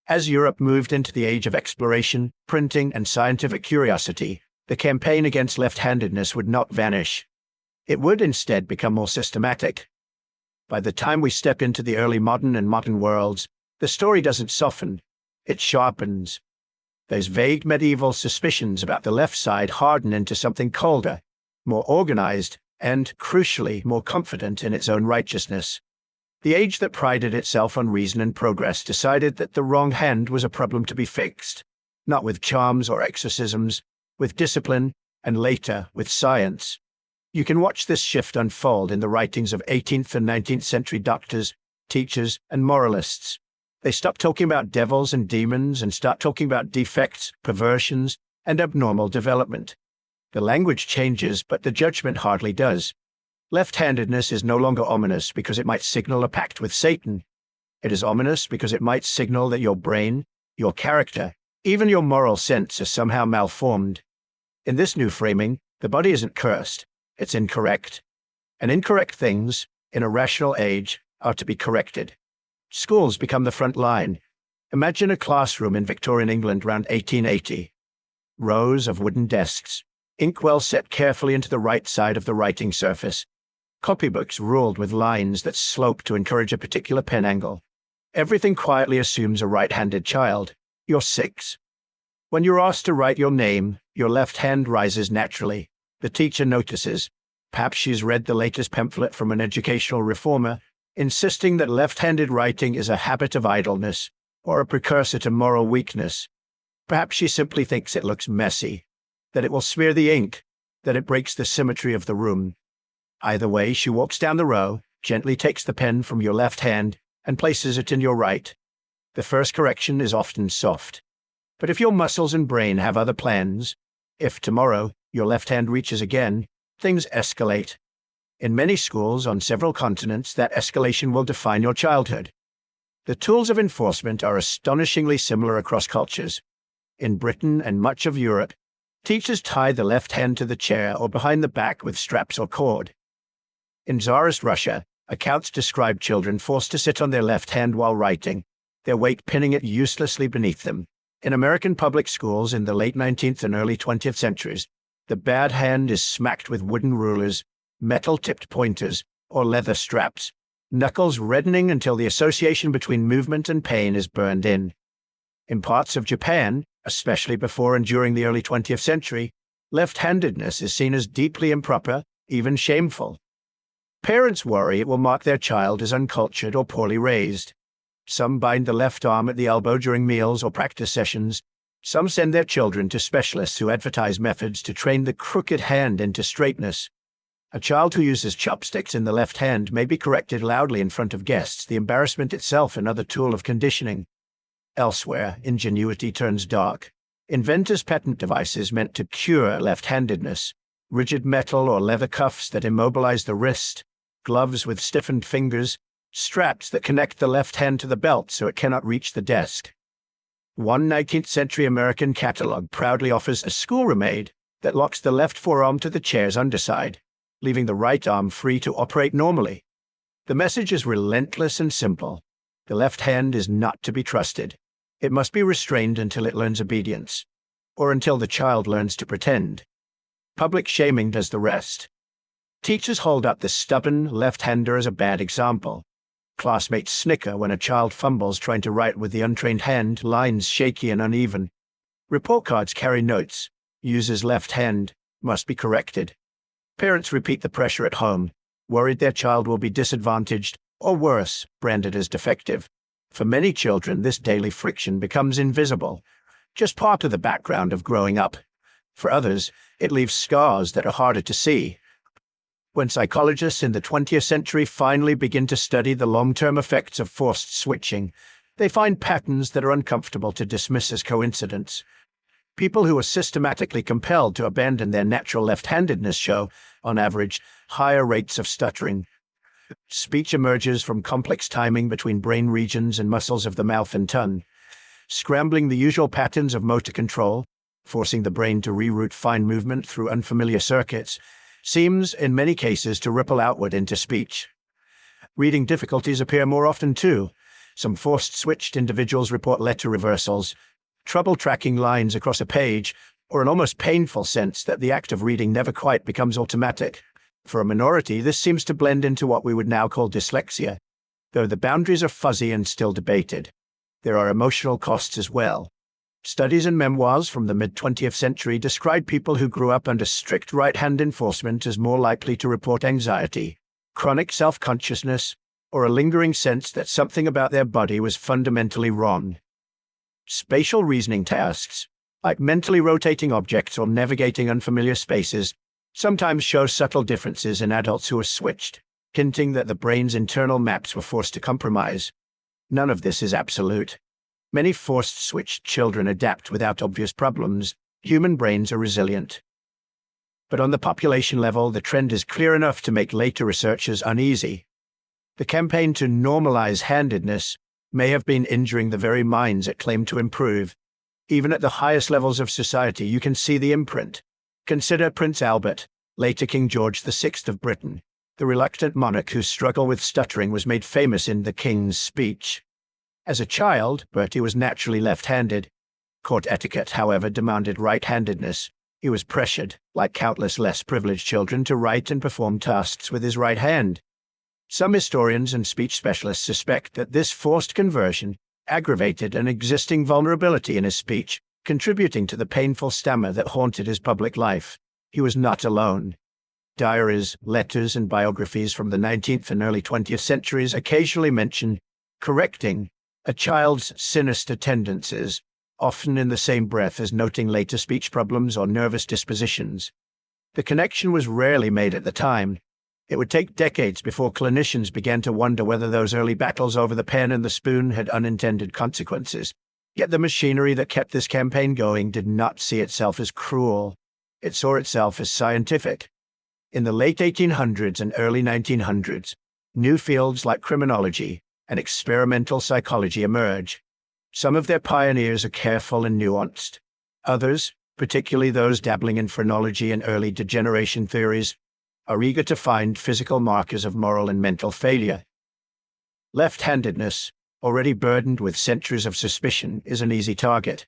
As Europe moved into the age of exploration, printing, and scientific curiosity, the campaign against left-handedness would not vanish. It would instead become more systematic. By the time we step into the early modern and modern worlds, the story doesn't soften, it sharpens. Those vague medieval suspicions about the left side harden into something colder, more organized, and, crucially, more confident in its own righteousness. The age that prided itself on reason and progress decided that the wrong hand was a problem to be fixed, not with charms or exorcisms, with discipline, and later with science. You can watch this shift unfold in the writings of 18th and 19th century doctors, teachers, and moralists. They stop talking about devils and demons and start talking about defects, perversions, and abnormal development. The language changes, but the judgment hardly does. Left-handedness is no longer ominous because it might signal a pact with Satan. It is ominous because it might signal that your brain, your character, even your moral sense is somehow malformed. In this new framing, the body isn't cursed, it's incorrect. And incorrect things, in a rational age, are to be corrected. Schools become the front line. Imagine a classroom in Victorian England around 1880. Rows of wooden desks, inkwell set carefully into the right side of the writing surface, copybooks ruled with lines that slope to encourage a particular pen angle. Everything quietly assumes a right-handed child. You're 6. When you're asked to write your name, your left hand rises naturally. The teacher notices. Perhaps she's read the latest pamphlet from an educational reformer, insisting that left-handed writing is a habit of idleness or a precursor to moral weakness. Perhaps she simply thinks it looks messy, that it will smear the ink, that it breaks the symmetry of the room. Either way, she walks down the row, gently takes the pen from your left hand, and places it in your right. The first correction is often soft. But if your muscles and brain have other plans, if tomorrow your left hand reaches again, things escalate. In many schools on several continents, that escalation will define your childhood. The tools of enforcement are astonishingly similar across cultures. In Britain and much of Europe, teachers tie the left hand to the chair or behind the back with straps or cord. In Tsarist Russia, accounts describe children forced to sit on their left hand while writing, their weight pinning it uselessly beneath them. In American public schools in the late 19th and early 20th centuries, the bad hand is smacked with wooden rulers, metal-tipped pointers, or leather straps, knuckles reddening until the association between movement and pain is burned in. In parts of Japan, especially before and during the early 20th century, left-handedness is seen as deeply improper, even shameful. Parents worry it will mark their child as uncultured or poorly raised. Some bind the left arm at the elbow during meals or practice sessions. Some send their children to specialists who advertise methods to train the crooked hand into straightness. A child who uses chopsticks in the left hand may be corrected loudly in front of guests, the embarrassment itself another tool of conditioning. Elsewhere, ingenuity turns dark. Inventors patent devices meant to cure left-handedness, rigid metal or leather cuffs that immobilize the wrist, gloves with stiffened fingers, straps that connect the left hand to the belt so it cannot reach the desk. One 19th century American catalog proudly offers a schoolroom aid that locks the left forearm to the chair's underside, leaving the right arm free to operate normally. The message is relentless and simple. The left hand is not to be trusted. It must be restrained until it learns obedience, or until the child learns to pretend. Public shaming does the rest. Teachers hold up the stubborn left-hander as a bad example. Classmates snicker when a child fumbles trying to write with the untrained hand, lines shaky and uneven. Report cards carry notes. User's left hand must be corrected. Parents repeat the pressure at home, worried their child will be disadvantaged, or worse, branded as defective. For many children, this daily friction becomes invisible, just part of the background of growing up. For others, it leaves scars that are harder to see. When psychologists in the 20th century finally begin to study the long-term effects of forced switching, they find patterns that are uncomfortable to dismiss as coincidence. People who are systematically compelled to abandon their natural left-handedness show, on average, higher rates of stuttering. Speech emerges from complex timing between brain regions and muscles of the mouth and tongue, scrambling the usual patterns of motor control, forcing the brain to reroute fine movement through unfamiliar circuits, seems, in many cases, to ripple outward into speech. Reading difficulties appear more often too. Some forced-switched individuals report letter reversals, trouble tracking lines across a page, or an almost painful sense that the act of reading never quite becomes automatic. For a minority, this seems to blend into what we would now call dyslexia, though the boundaries are fuzzy and still debated. There are emotional costs as well. Studies and memoirs from the mid-20th century describe people who grew up under strict right-hand enforcement as more likely to report anxiety, chronic self-consciousness, or a lingering sense that something about their body was fundamentally wrong. Spatial reasoning tasks, like mentally rotating objects or navigating unfamiliar spaces, sometimes show subtle differences in adults who are switched, hinting that the brain's internal maps were forced to compromise. None of this is absolute. Many forced-switched children adapt without obvious problems. Human brains are resilient. But on the population level, the trend is clear enough to make later researchers uneasy. The campaign to normalize handedness may have been injuring the very minds it claimed to improve. Even at the highest levels of society, you can see the imprint. Consider Prince Albert, later King George VI of Britain. The reluctant monarch whose struggle with stuttering was made famous in The King's Speech. As a child, Bertie was naturally left-handed. Court etiquette, however, demanded right-handedness. He was pressured, like countless less privileged children, to write and perform tasks with his right hand. Some historians and speech specialists suspect that this forced conversion aggravated an existing vulnerability in his speech, contributing to the painful stammer that haunted his public life. He was not alone. Diaries, letters, and biographies from the 19th and early 20th centuries occasionally mention correcting a child's sinister tendencies, often in the same breath as noting later speech problems or nervous dispositions. The connection was rarely made at the time. It would take decades before clinicians began to wonder whether those early battles over the pen and the spoon had unintended consequences. Yet the machinery that kept this campaign going did not see itself as cruel. It saw itself as scientific. In the late 1800s and early 1900s, new fields like criminology and experimental psychology emerge. Some of their pioneers are careful and nuanced. Others, particularly those dabbling in phrenology and early degeneration theories, are eager to find physical markers of moral and mental failure. Left-handedness, already burdened with centuries of suspicion, is an easy target.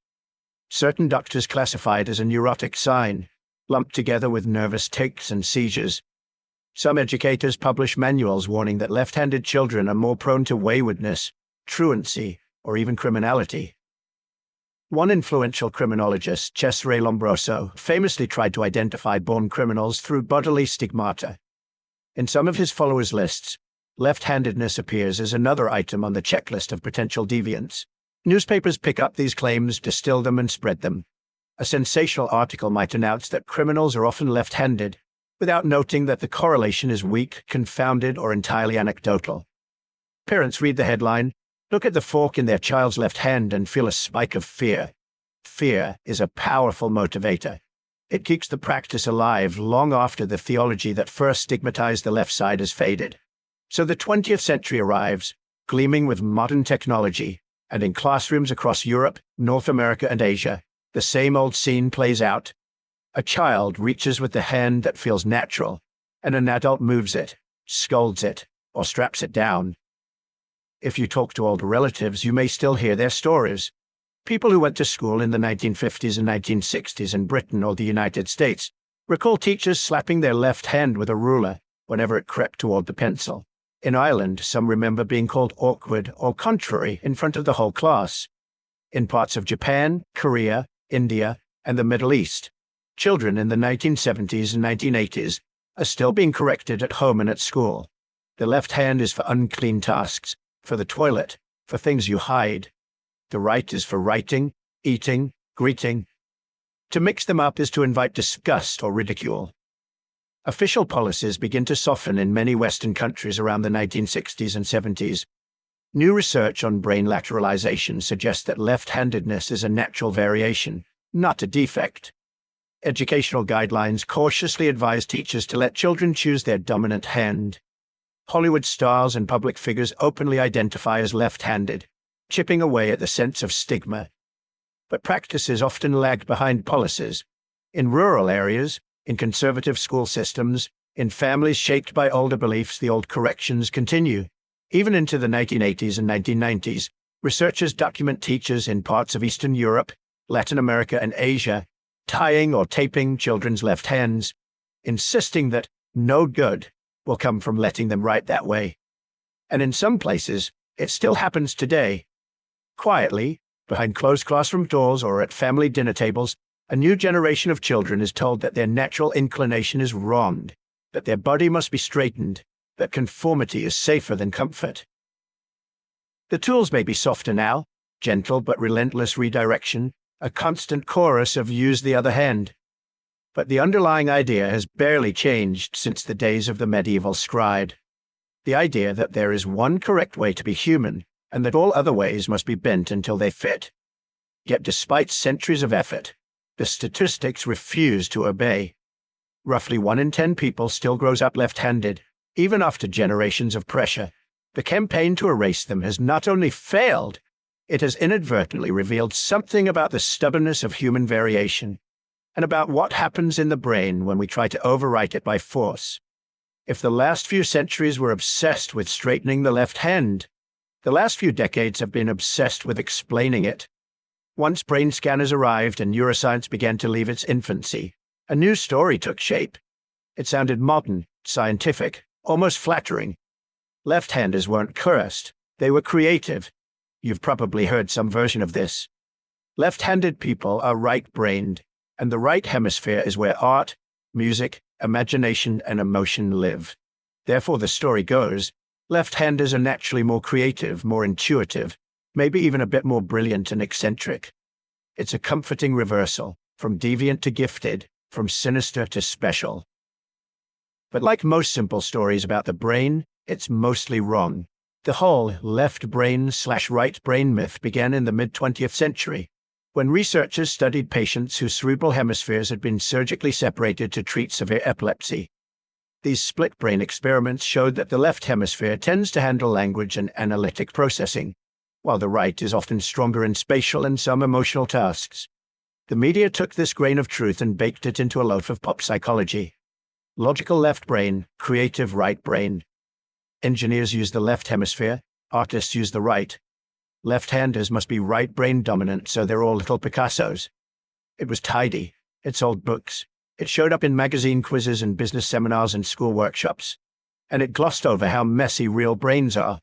Certain doctors classify it as a neurotic sign, lumped together with nervous tics and seizures. Some educators publish manuals warning that left-handed children are more prone to waywardness, truancy, or even criminality. One influential criminologist, Cesare Lombroso, famously tried to identify born criminals through bodily stigmata. In some of his followers' lists, left-handedness appears as another item on the checklist of potential deviants. Newspapers pick up these claims, distill them, and spread them. A sensational article might announce that criminals are often left-handed, without noting that the correlation is weak, confounded, or entirely anecdotal. Parents read the headline, look at the fork in their child's left hand, and feel a spike of fear. Fear is a powerful motivator. It keeps the practice alive long after the theology that first stigmatized the left side has faded. So the 20th century arrives, gleaming with modern technology, and in classrooms across Europe, North America, and Asia, the same old scene plays out. A child reaches with the hand that feels natural, and an adult moves it, scolds it, or straps it down. If you talk to older relatives, you may still hear their stories. People who went to school in the 1950s and 1960s in Britain or the United States recall teachers slapping their left hand with a ruler whenever it crept toward the pencil. In Ireland, some remember being called awkward or contrary in front of the whole class. In parts of Japan, Korea, India, and the Middle East, children in the 1970s and 1980s are still being corrected at home and at school. The left hand is for unclean tasks, for the toilet, for things you hide. The right is for writing, eating, greeting. To mix them up is to invite disgust or ridicule. Official policies begin to soften in many Western countries around the 1960s and 70s. New research on brain lateralization suggests that left-handedness is a natural variation, not a defect. Educational guidelines cautiously advise teachers to let children choose their dominant hand. Hollywood stars and public figures openly identify as left-handed, chipping away at the sense of stigma. But practices often lag behind policies. In rural areas, in conservative school systems, in families shaped by older beliefs, the old corrections continue. Even into the 1980s and 1990s, researchers document teachers in parts of Eastern Europe, Latin America, and Asia tying or taping children's left hands, insisting that no good will come from letting them write that way. And in some places, it still happens today. Quietly, behind closed classroom doors or at family dinner tables, a new generation of children is told that their natural inclination is wrong, that their body must be straightened, that conformity is safer than comfort. The tools may be softer now, gentle but relentless redirection, a constant chorus of use the other hand. But the underlying idea has barely changed since the days of the medieval scribe. The idea that there is one correct way to be human, and that all other ways must be bent until they fit. Yet despite centuries of effort, the statistics refuse to obey. Roughly 1 in 10 people still grows up left-handed, even after generations of pressure. The campaign to erase them has not only failed, it has inadvertently revealed something about the stubbornness of human variation, and about what happens in the brain when we try to overwrite it by force. If the last few centuries were obsessed with straightening the left hand, the last few decades have been obsessed with explaining it. Once brain scanners arrived and neuroscience began to leave its infancy, a new story took shape. It sounded modern, scientific, almost flattering. Left-handers weren't cursed, they were creative. You've probably heard some version of this. Left-handed people are right-brained, and the right hemisphere is where art, music, imagination, and emotion live. Therefore, the story goes, left-handers are naturally more creative, more intuitive, maybe even a bit more brilliant and eccentric. It's a comforting reversal, from deviant to gifted, from sinister to special. But like most simple stories about the brain, it's mostly wrong. The whole left brain/right brain myth began in the mid-20th century, when researchers studied patients whose cerebral hemispheres had been surgically separated to treat severe epilepsy. These split brain experiments showed that the left hemisphere tends to handle language and analytic processing, while the right is often stronger in spatial and some emotional tasks. The media took this grain of truth and baked it into a loaf of pop psychology. Logical left brain, creative right brain. Engineers use the left hemisphere, artists use the right. Left-handers must be right brain dominant, so they're all little Picassos. It was tidy. It sold books. It showed up in magazine quizzes and business seminars and school workshops. And it glossed over how messy real brains are.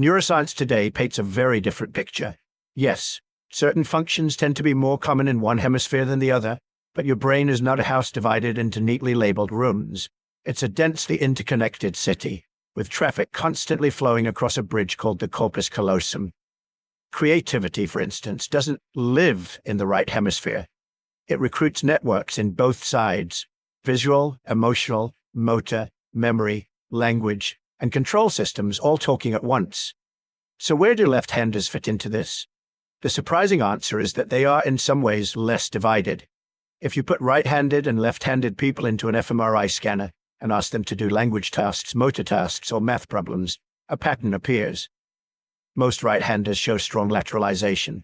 Neuroscience today paints a very different picture. Yes, certain functions tend to be more common in one hemisphere than the other, but your brain is not a house divided into neatly labeled rooms. It's a densely interconnected city, with traffic constantly flowing across a bridge called the corpus callosum. Creativity, for instance, doesn't live in the right hemisphere. It recruits networks in both sides: visual, emotional, motor, memory, language, and control systems all talking at once. So where do left-handers fit into this? The surprising answer is that they are in some ways less divided. If you put right-handed and left-handed people into an fMRI scanner and ask them to do language tasks, motor tasks, or math problems, a pattern appears. Most right-handers show strong lateralization.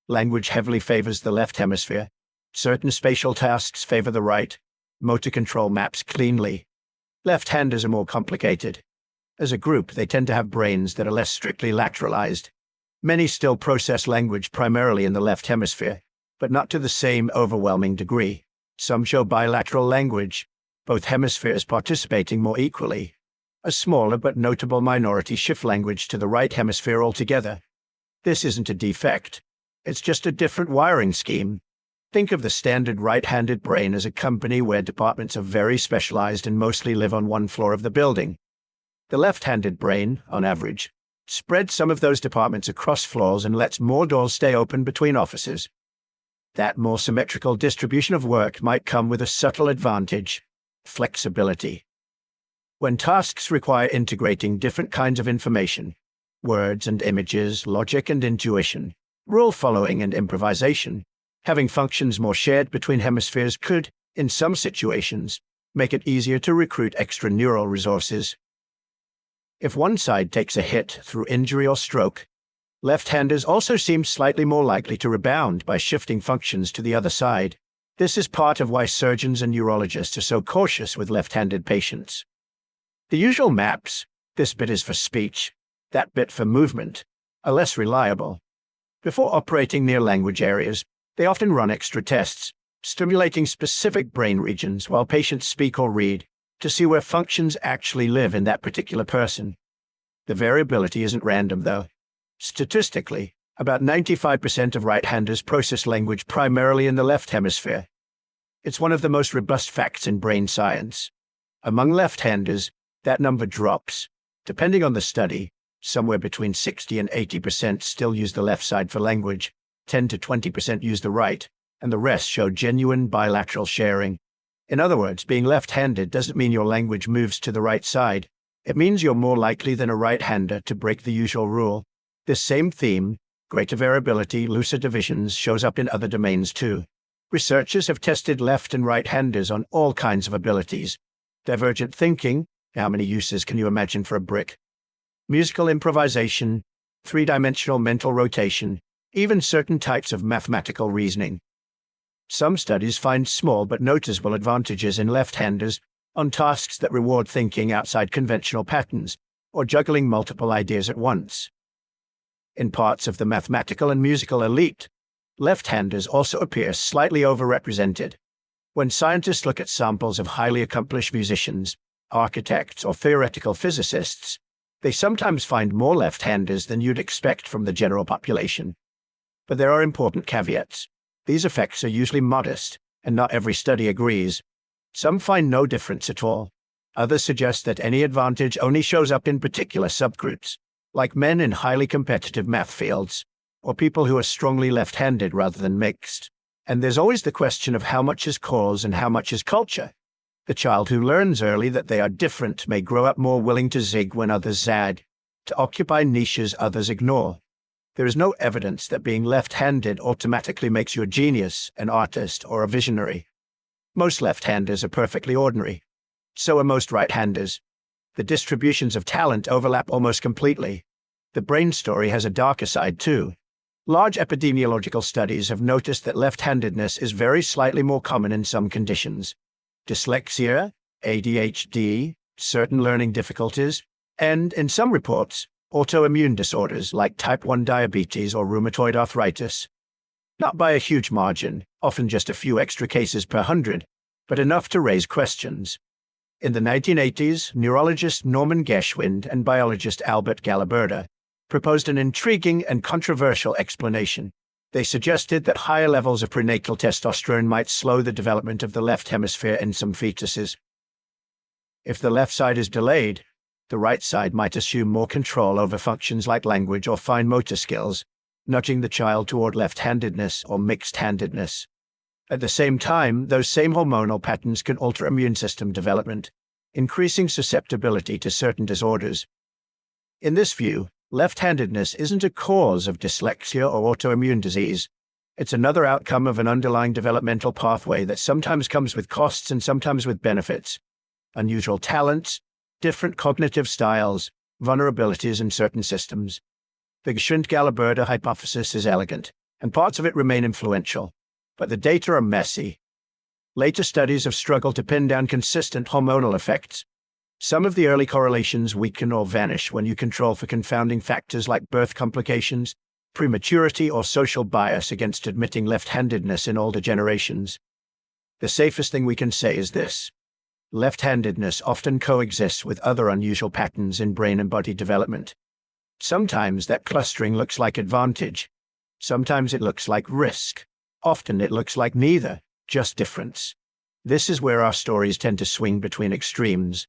Language heavily favors the left hemisphere. Certain spatial tasks favor the right. Motor control maps cleanly. Left-handers are more complicated. As a group, they tend to have brains that are less strictly lateralized. Many still process language primarily in the left hemisphere, but not to the same overwhelming degree. Some show bilateral language, both hemispheres participating more equally. A smaller but notable minority shift language to the right hemisphere altogether. This isn't a defect. It's just a different wiring scheme. Think of the standard right-handed brain as a company where departments are very specialized and mostly live on one floor of the building. The left-handed brain, on average, spreads some of those departments across floors and lets more doors stay open between offices. That more symmetrical distribution of work might come with a subtle advantage: flexibility. When tasks require integrating different kinds of information, words and images, logic and intuition, rule following and improvisation, Having functions more shared between hemispheres could, in some situations, make it easier to recruit extra neural resources. If one side takes a hit through injury or stroke, left-handers also seem slightly more likely to rebound by shifting functions to the other side. This is part of why surgeons and neurologists are so cautious with left-handed patients. The usual maps, this bit is for speech, that bit for movement, are less reliable. Before operating near language areas, they often run extra tests, stimulating specific brain regions while patients speak or read, to see where functions actually live in that particular person. The variability isn't random, though. Statistically, about 95% of right-handers process language primarily in the left hemisphere. It's one of the most robust facts in brain science. Among left-handers, that number drops. Depending on the study, somewhere between 60 and 80% still use the left side for language, 10 to 20% use the right, and the rest show genuine bilateral sharing. In other words, being left-handed doesn't mean your language moves to the right side. It means you're more likely than a right-hander to break the usual rule. This same theme, greater variability, looser divisions, shows up in other domains too. Researchers have tested left and right-handers on all kinds of abilities. Divergent thinking, how many uses can you imagine for a brick? Musical improvisation, three-dimensional mental rotation, even certain types of mathematical reasoning. Some studies find small but noticeable advantages in left-handers on tasks that reward thinking outside conventional patterns, or juggling multiple ideas at once. In parts of the mathematical and musical elite, left-handers also appear slightly overrepresented. When scientists look at samples of highly accomplished musicians, architects, or theoretical physicists, they sometimes find more left-handers than you'd expect from the general population. But there are important caveats. These effects are usually modest, and not every study agrees. Some find no difference at all. Others suggest that any advantage only shows up in particular subgroups, like men in highly competitive math fields, or people who are strongly left-handed rather than mixed. And there's always the question of how much is cause and how much is culture. The child who learns early that they are different may grow up more willing to zig when others zag, to occupy niches others ignore. There is no evidence that being left-handed automatically makes you a genius, an artist, or a visionary. Most left-handers are perfectly ordinary. So are most right-handers. The distributions of talent overlap almost completely. The brain story has a darker side too. Large epidemiological studies have noticed that left-handedness is very slightly more common in some conditions. Dyslexia, ADHD, certain learning difficulties, and, in some reports, autoimmune disorders like type 1 diabetes or rheumatoid arthritis. Not by a huge margin, often just a few extra cases per 100, but enough to raise questions. In the 1980s, neurologist Norman Geschwind and biologist Albert Galaberta proposed an intriguing and controversial explanation. They suggested that higher levels of prenatal testosterone might slow the development of the left hemisphere in some fetuses. If the left side is delayed, the right side might assume more control over functions like language or fine motor skills, nudging the child toward left-handedness or mixed-handedness. At the same time, those same hormonal patterns can alter immune system development, increasing susceptibility to certain disorders. In this view, left-handedness isn't a cause of dyslexia or autoimmune disease. It's another outcome of an underlying developmental pathway that sometimes comes with costs and sometimes with benefits. Unusual talents, different cognitive styles, vulnerabilities in certain systems. The Geschwind-Galaberta hypothesis is elegant, and parts of it remain influential, but the data are messy. Later studies have struggled to pin down consistent hormonal effects. Some of the early correlations weaken or vanish when you control for confounding factors like birth complications, prematurity, or social bias against admitting left-handedness in older generations. The safest thing we can say is this: left-handedness often coexists with other unusual patterns in brain and body development. Sometimes that clustering looks like advantage. Sometimes it looks like risk. Often it looks like neither, just difference. This is where our stories tend to swing between extremes.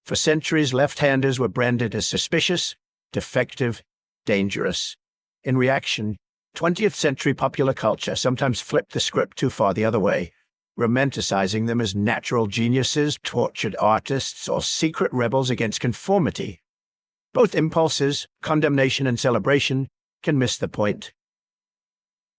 For centuries, left-handers were branded as suspicious, defective, dangerous. In reaction, 20th century popular culture sometimes flipped the script too far the other way, romanticizing them as natural geniuses, tortured artists, or secret rebels against conformity. Both impulses, condemnation and celebration, can miss the point.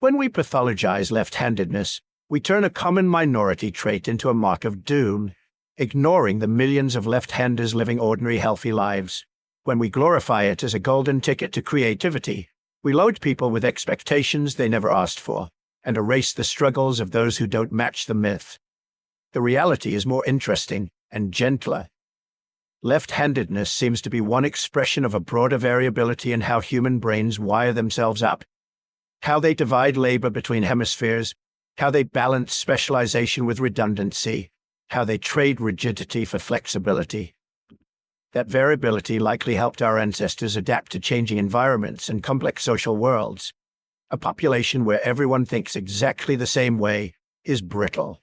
When we pathologize left-handedness, we turn a common minority trait into a mark of doom, ignoring the millions of left-handers living ordinary, healthy lives. When we glorify it as a golden ticket to creativity, we load people with expectations they never asked for, and erase the struggles of those who don't match the myth. The reality is more interesting and gentler. Left-handedness seems to be one expression of a broader variability in how human brains wire themselves up, how they divide labor between hemispheres, how they balance specialization with redundancy, how they trade rigidity for flexibility. That variability likely helped our ancestors adapt to changing environments and complex social worlds. A population where everyone thinks exactly the same way is brittle.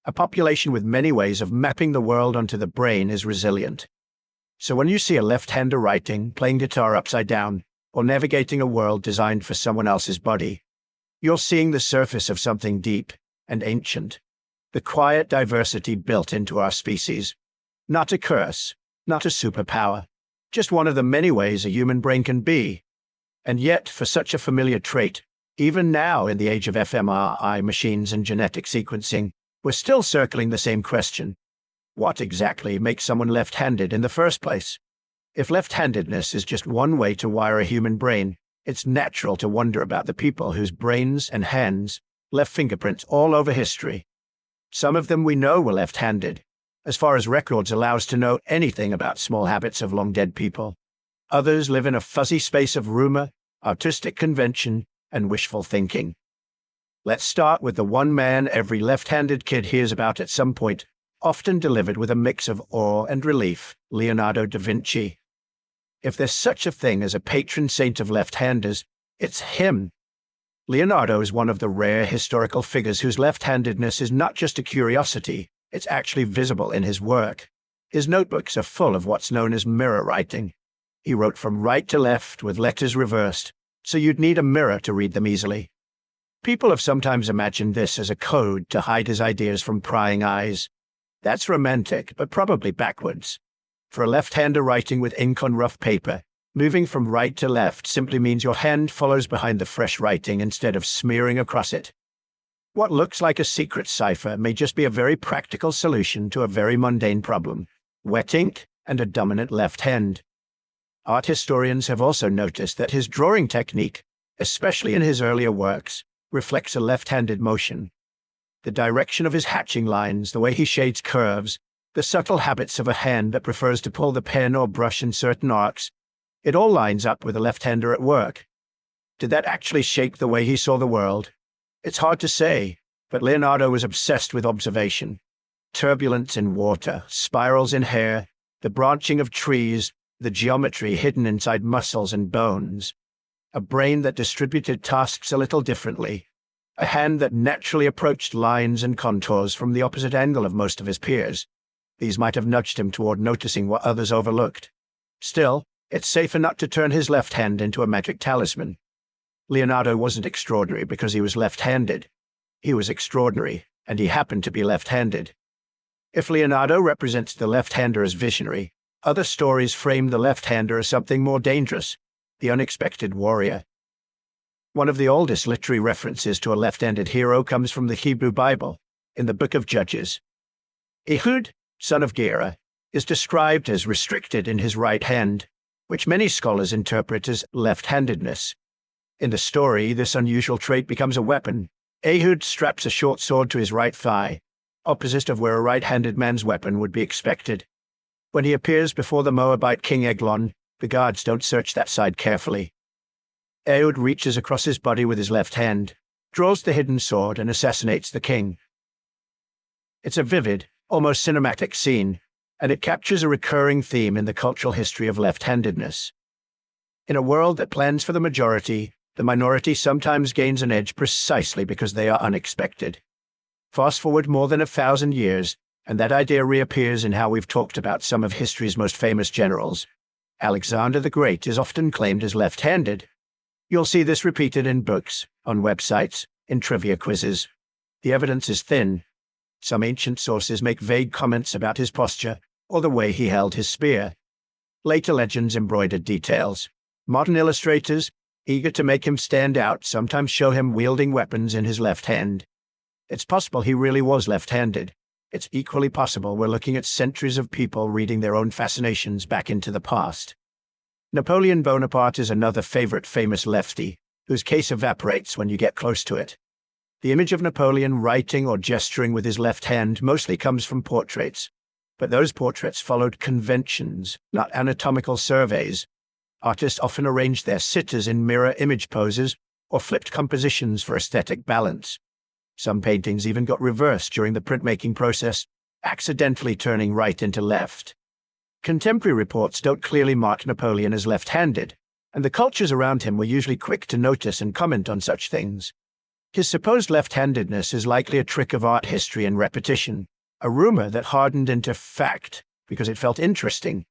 A population with many ways of mapping the world onto the brain is resilient. So when you see a left-hander writing, playing guitar upside down, or navigating a world designed for someone else's body, you're seeing the surface of something deep and ancient. The quiet diversity built into our species. Not a curse, not a superpower, just one of the many ways a human brain can be. And yet, for such a familiar trait, even now in the age of fMRI machines and genetic sequencing, we're still circling the same question. What exactly makes someone left-handed in the first place? If left-handedness is just one way to wire a human brain, it's natural to wonder about the people whose brains and hands left fingerprints all over history. Some of them we know were left-handed, as far as records allow us to know anything about small habits of long-dead people. Others live in a fuzzy space of rumor, artistic convention, and wishful thinking. Let's start with the one man every left-handed kid hears about at some point, often delivered with a mix of awe and relief: Leonardo da Vinci. If there's such a thing as a patron saint of left-handers, it's him. Leonardo is one of the rare historical figures whose left-handedness is not just a curiosity, it's actually visible in his work. His notebooks are full of what's known as mirror writing. He wrote from right to left with letters reversed, so you'd need a mirror to read them easily. People have sometimes imagined this as a code to hide his ideas from prying eyes. That's romantic, but probably backwards. For a left-hander writing with ink on rough paper, moving from right to left simply means your hand follows behind the fresh writing instead of smearing across it. What looks like a secret cipher may just be a very practical solution to a very mundane problem: wet ink and a dominant left hand. Art historians have also noticed that his drawing technique, especially in his earlier works, reflects a left-handed motion. The direction of his hatching lines, the way he shades curves, the subtle habits of a hand that prefers to pull the pen or brush in certain arcs, it all lines up with a left-hander at work. Did that actually shape the way he saw the world? It's hard to say, but Leonardo was obsessed with observation. Turbulence in water, spirals in hair, the branching of trees, the geometry hidden inside muscles and bones. A brain that distributed tasks a little differently. A hand that naturally approached lines and contours from the opposite angle of most of his peers. These might have nudged him toward noticing what others overlooked. Still, it's safer not to turn his left hand into a magic talisman. Leonardo wasn't extraordinary because he was left-handed. He was extraordinary, and he happened to be left-handed. If Leonardo represents the left-hander as visionary, other stories frame the left-hander as something more dangerous: the unexpected warrior. One of the oldest literary references to a left-handed hero comes from the Hebrew Bible, in the book of Judges. Ehud, son of Gera, is described as restricted in his right hand, which many scholars interpret as left-handedness. In the story, this unusual trait becomes a weapon. Ehud straps a short sword to his right thigh, opposite of where a right-handed man's weapon would be expected. When he appears before the Moabite king Eglon, the guards don't search that side carefully. Ehud reaches across his body with his left hand, draws the hidden sword, and assassinates the king. It's a vivid, almost cinematic scene, and it captures a recurring theme in the cultural history of left-handedness. In a world that plans for the majority, the minority sometimes gains an edge precisely because they are unexpected. Fast forward more than 1,000 years, and that idea reappears in how we've talked about some of history's most famous generals. Alexander the Great is often claimed as left-handed. You'll see this repeated in books, on websites, in trivia quizzes. The evidence is thin. Some ancient sources make vague comments about his posture or the way he held his spear. Later legends embroidered details. Modern illustrators, eager to make him stand out, sometimes show him wielding weapons in his left hand. It's possible he really was left-handed. It's equally possible we're looking at centuries of people reading their own fascinations back into the past. Napoleon Bonaparte is another favorite famous lefty, whose case evaporates when you get close to it. The image of Napoleon writing or gesturing with his left hand mostly comes from portraits, but those portraits followed conventions, not anatomical surveys. Artists often arranged their sitters in mirror image poses or flipped compositions for aesthetic balance. Some paintings even got reversed during the printmaking process, accidentally turning right into left. Contemporary reports don't clearly mark Napoleon as left-handed, and the cultures around him were usually quick to notice and comment on such things. His supposed left-handedness is likely a trick of art history and repetition, a rumor that hardened into fact because it felt interesting.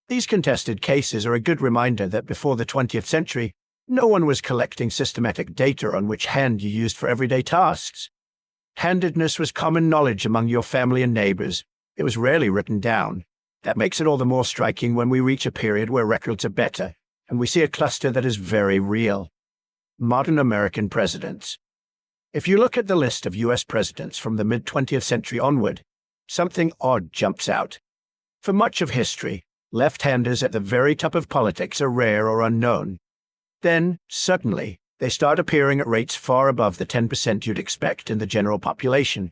These contested cases are a good reminder that before the 20th century, no one was collecting systematic data on which hand you used for everyday tasks. Handedness was common knowledge among your family and neighbors. It was rarely written down. That makes it all the more striking when we reach a period where records are better, and we see a cluster that is very real. Modern American presidents. If you look at the list of U.S. presidents from the mid-20th century onward, something odd jumps out. For much of history, left-handers at the very top of politics are rare or unknown. Then, suddenly, they start appearing at rates far above the 10% you'd expect in the general population.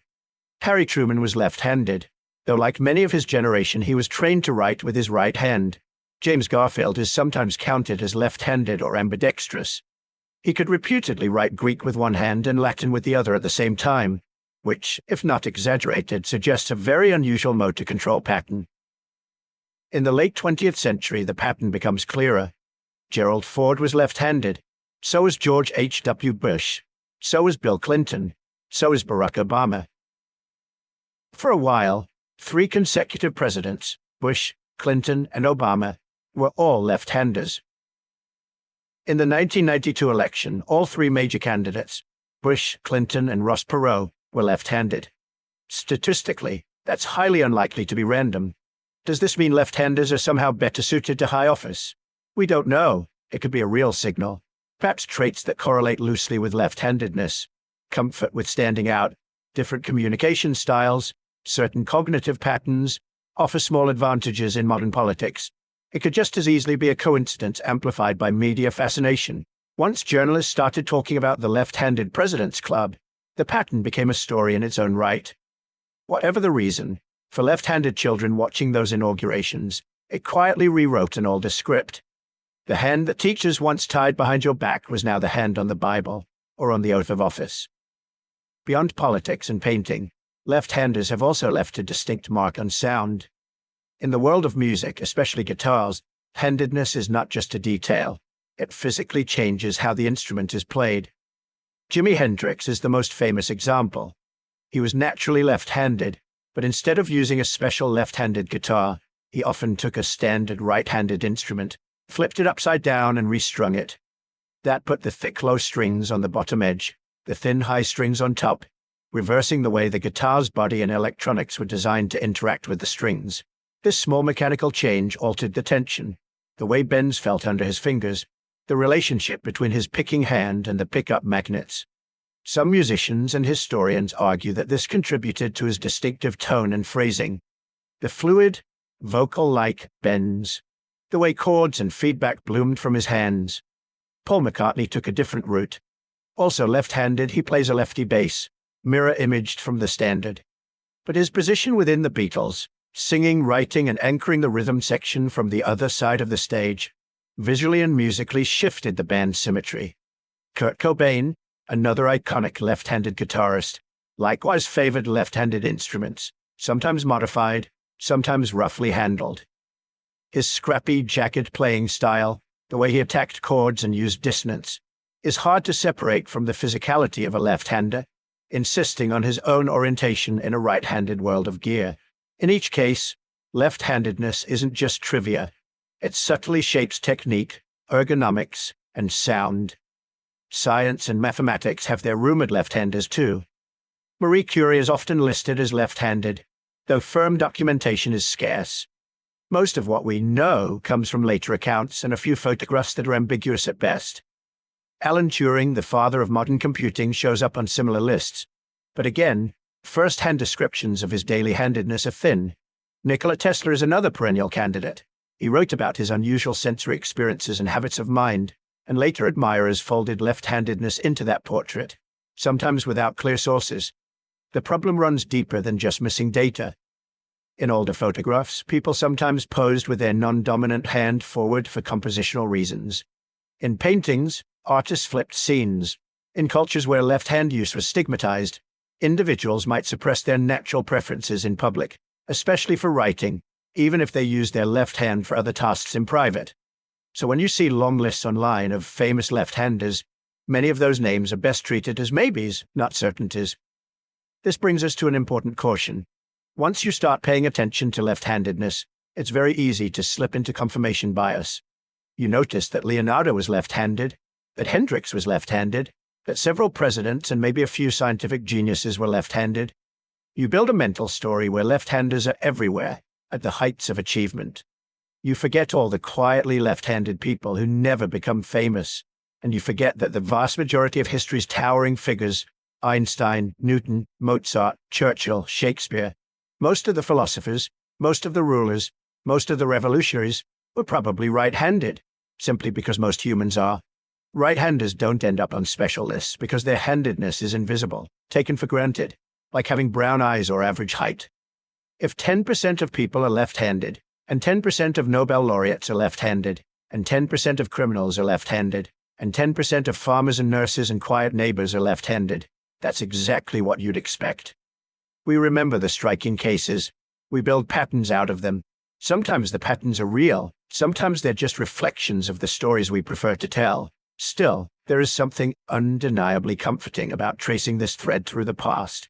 Harry Truman was left-handed, though like many of his generation he was trained to write with his right hand. James Garfield is sometimes counted as left-handed or ambidextrous. He could reputedly write Greek with one hand and Latin with the other at the same time, which, if not exaggerated, suggests a very unusual motor control pattern. In the late 20th century, the pattern becomes clearer. Gerald Ford was left-handed. So was George H.W. Bush. So was Bill Clinton. So is Barack Obama. For a while, 3 consecutive presidents, Bush, Clinton, and Obama, were all left-handers. In the 1992 election, all 3 major candidates, Bush, Clinton, and Ross Perot, were left-handed. Statistically, that's highly unlikely to be random. Does this mean left-handers are somehow better suited to high office? We don't know. It could be a real signal. Perhaps traits that correlate loosely with left-handedness, comfort with standing out, different communication styles, certain cognitive patterns, offer small advantages in modern politics. It could just as easily be a coincidence amplified by media fascination. Once journalists started talking about the left-handed president's club, the pattern became a story in its own right. Whatever the reason, for left-handed children watching those inaugurations, it quietly rewrote an older script. The hand that teachers once tied behind your back was now the hand on the Bible, or on the oath of office. Beyond politics and painting, left-handers have also left a distinct mark on sound. In the world of music, especially guitars, handedness is not just a detail. It physically changes how the instrument is played. Jimi Hendrix is the most famous example. He was naturally left-handed, but instead of using a special left-handed guitar, he often took a standard right-handed instrument, flipped it upside down, and restrung it. That put the thick low strings on the bottom edge, the thin high strings on top, reversing the way the guitar's body and electronics were designed to interact with the strings. This small mechanical change altered the tension, the way bends felt under his fingers, the relationship between his picking hand and the pickup magnets. Some musicians and historians argue that this contributed to his distinctive tone and phrasing. The fluid, vocal-like bends, the way chords and feedback bloomed from his hands. Paul McCartney took a different route. Also left-handed, he plays a lefty bass, mirror-imaged from the standard. But his position within the Beatles, singing, writing, and anchoring the rhythm section from the other side of the stage, visually and musically shifted the band's symmetry. Kurt Cobain, another iconic left-handed guitarist, likewise favored left-handed instruments, sometimes modified, sometimes roughly handled. His scrappy, jagged playing style, the way he attacked chords and used dissonance, is hard to separate from the physicality of a left-hander, insisting on his own orientation in a right-handed world of gear. In each case, left-handedness isn't just trivia. It subtly shapes technique, ergonomics, and sound. Science and mathematics have their rumored left-handers too. Marie Curie is often listed as left-handed, though firm documentation is scarce. Most of what we know comes from later accounts and a few photographs that are ambiguous at best. Alan Turing, the father of modern computing, shows up on similar lists. But again, first-hand descriptions of his daily handedness are thin. Nikola Tesla is another perennial candidate. He wrote about his unusual sensory experiences and habits of mind, and later admirers folded left-handedness into that portrait, sometimes without clear sources. The problem runs deeper than just missing data. In older photographs, people sometimes posed with their non-dominant hand forward for compositional reasons. In paintings, artists flipped scenes. In cultures where left-hand use was stigmatized, individuals might suppress their natural preferences in public, especially for writing, even if they used their left hand for other tasks in private. So when you see long lists online of famous left-handers, many of those names are best treated as maybes, not certainties. This brings us to an important caution. Once you start paying attention to left-handedness, it's very easy to slip into confirmation bias. You notice that Leonardo was left-handed, that Hendrix was left-handed, that several presidents and maybe a few scientific geniuses were left-handed. You build a mental story where left-handers are everywhere, at the heights of achievement. You forget all the quietly left-handed people who never become famous, and you forget that the vast majority of history's towering figures, Einstein, Newton, Mozart, Churchill, Shakespeare, most of the philosophers, most of the rulers, most of the revolutionaries were probably right-handed, simply because most humans are. Right-handers don't end up on special lists because their handedness is invisible, taken for granted, like having brown eyes or average height. If 10% of people are left-handed, and 10% of Nobel laureates are left-handed, and 10% of criminals are left-handed, and 10% of farmers and nurses and quiet neighbors are left-handed, that's exactly what you'd expect. We remember the striking cases. We build patterns out of them. Sometimes the patterns are real. Sometimes they're just reflections of the stories we prefer to tell. Still, there is something undeniably comforting about tracing this thread through the past,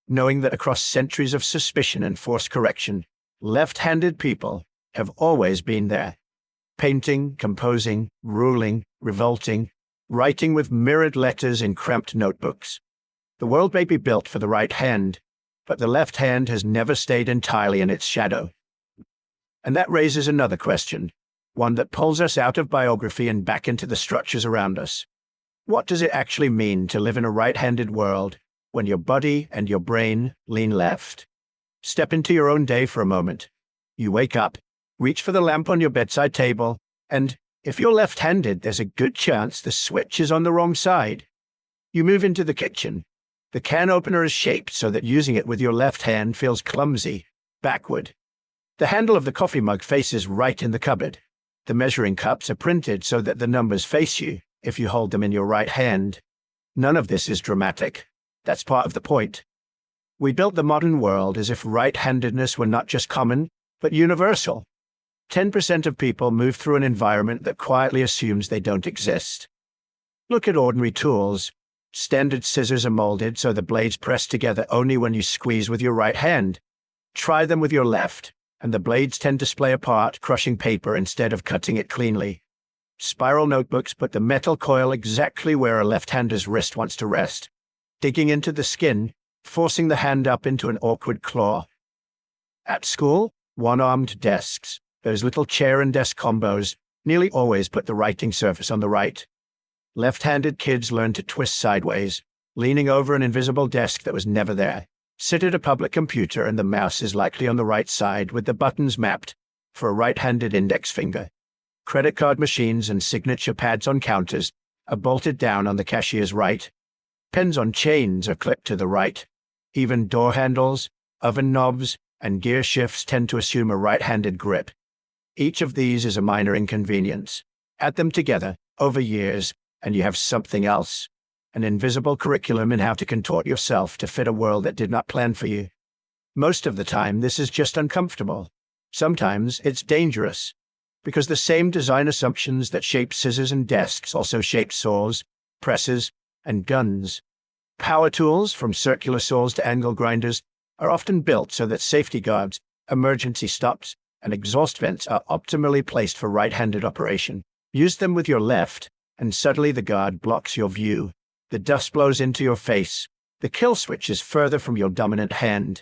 knowing that across centuries of suspicion and forced correction, left-handed people have always been there. Painting, composing, ruling, revolting, writing with mirrored letters in cramped notebooks. The world may be built for the right hand, but the left hand has never stayed entirely in its shadow. And that raises another question, one that pulls us out of biography and back into the structures around us. What does it actually mean to live in a right-handed world when your body and your brain lean left? Step into your own day for a moment. You wake up, reach for the lamp on your bedside table, and if you're left-handed, there's a good chance the switch is on the wrong side. You move into the kitchen. The can opener is shaped so that using it with your left hand feels clumsy, backward. The handle of the coffee mug faces right in the cupboard. The measuring cups are printed so that the numbers face you if you hold them in your right hand. None of this is dramatic. That's part of the point. We built the modern world as if right-handedness were not just common, but universal. 10% of people move through an environment that quietly assumes they don't exist. Look at ordinary tools. Standard scissors are molded so the blades press together only when you squeeze with your right hand. Try them with your left, and the blades tend to splay apart, crushing paper instead of cutting it cleanly. Spiral notebooks put the metal coil exactly where a left-hander's wrist wants to rest, digging into the skin, forcing the hand up into an awkward claw. At school, one-armed desks, those little chair and desk combos, nearly always put the writing surface on the right. Left-handed kids learn to twist sideways, leaning over an invisible desk that was never there. Sit at a public computer and the mouse is likely on the right side with the buttons mapped for a right-handed index finger. Credit card machines and signature pads on counters are bolted down on the cashier's right. Pens on chains are clipped to the right. Even door handles, oven knobs, and gear shifts tend to assume a right-handed grip. Each of these is a minor inconvenience. Add them together, over years, and you have something else. An invisible curriculum in how to contort yourself to fit a world that did not plan for you. Most of the time, this is just uncomfortable. Sometimes it's dangerous, because the same design assumptions that shape scissors and desks also shape saws, presses, and guns. Power tools, from circular saws to angle grinders, are often built so that safety guards, emergency stops, and exhaust vents are optimally placed for right-handed operation. Use them with your left, and suddenly the guard blocks your view. The dust blows into your face. The kill switch is further from your dominant hand.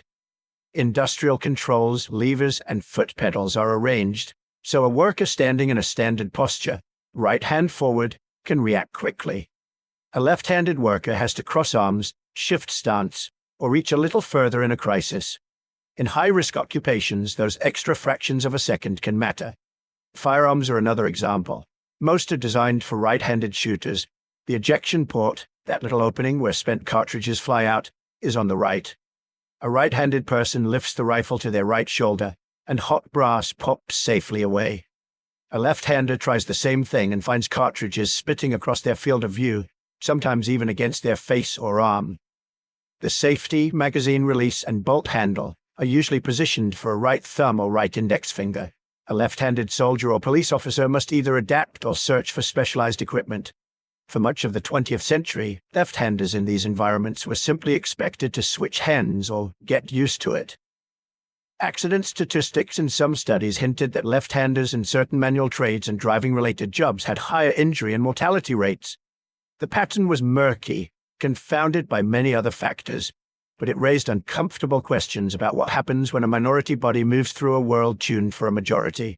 Industrial controls, levers, and foot pedals are arranged so a worker standing in a standard posture, right hand forward, can react quickly. A left-handed worker has to cross arms, shift stance, or reach a little further in a crisis. In high-risk occupations, those extra fractions of a second can matter. Firearms are another example. Most are designed for right-handed shooters. The ejection port, that little opening where spent cartridges fly out, is on the right. A right-handed person lifts the rifle to their right shoulder, and hot brass pops safely away. A left-hander tries the same thing and finds cartridges spitting across their field of view, sometimes even against their face or arm. The safety, magazine release, and bolt handle are usually positioned for a right thumb or right index finger. A left-handed soldier or police officer must either adapt or search for specialized equipment. For much of the 20th century, left-handers in these environments were simply expected to switch hands or get used to it. Accident statistics in some studies hinted that left-handers in certain manual trades and driving-related jobs had higher injury and mortality rates. The pattern was murky, confounded by many other factors, but it raised uncomfortable questions about what happens when a minority body moves through a world tuned for a majority.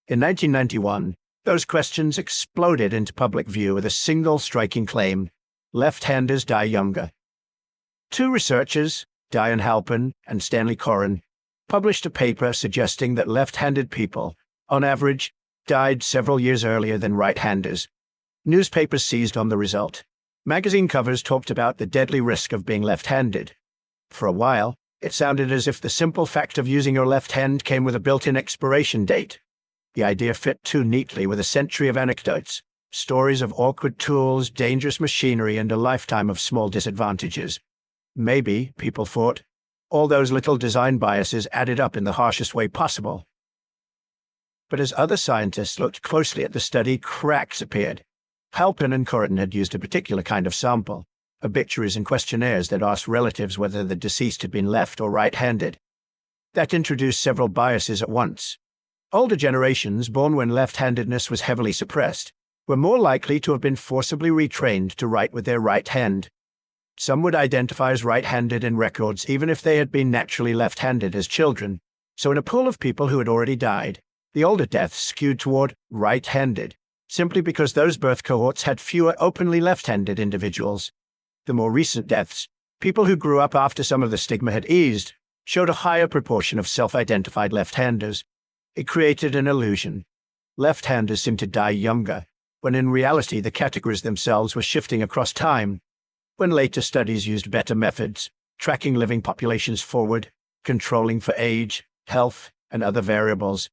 In 1991, those questions exploded into public view with a single striking claim: left-handers die younger. Two researchers, Diane Halpern and Stanley Coren, published a paper suggesting that left-handed people, on average, died several years earlier than right-handers. Newspapers seized on the result. Magazine covers talked about the deadly risk of being left-handed. For a while, it sounded as if the simple fact of using your left hand came with a built-in expiration date. The idea fit too neatly with a century of anecdotes, stories of awkward tools, dangerous machinery, and a lifetime of small disadvantages. Maybe, people thought, all those little design biases added up in the harshest way possible. But as other scientists looked closely at the study, cracks appeared. Halpern and Coren had used a particular kind of sample, obituaries and questionnaires that asked relatives whether the deceased had been left or right-handed. That introduced several biases at once. Older generations, born when left-handedness was heavily suppressed, were more likely to have been forcibly retrained to write with their right hand. Some would identify as right-handed in records even if they had been naturally left-handed as children. So in a pool of people who had already died, the older deaths skewed toward right-handed, simply because those birth cohorts had fewer openly left-handed individuals. The more recent deaths, people who grew up after some of the stigma had eased, showed a higher proportion of self-identified left-handers. It created an illusion. Left-handers seemed to die younger, when in reality the categories themselves were shifting across time. When later studies used better methods, tracking living populations forward, controlling for age, health, and other variables,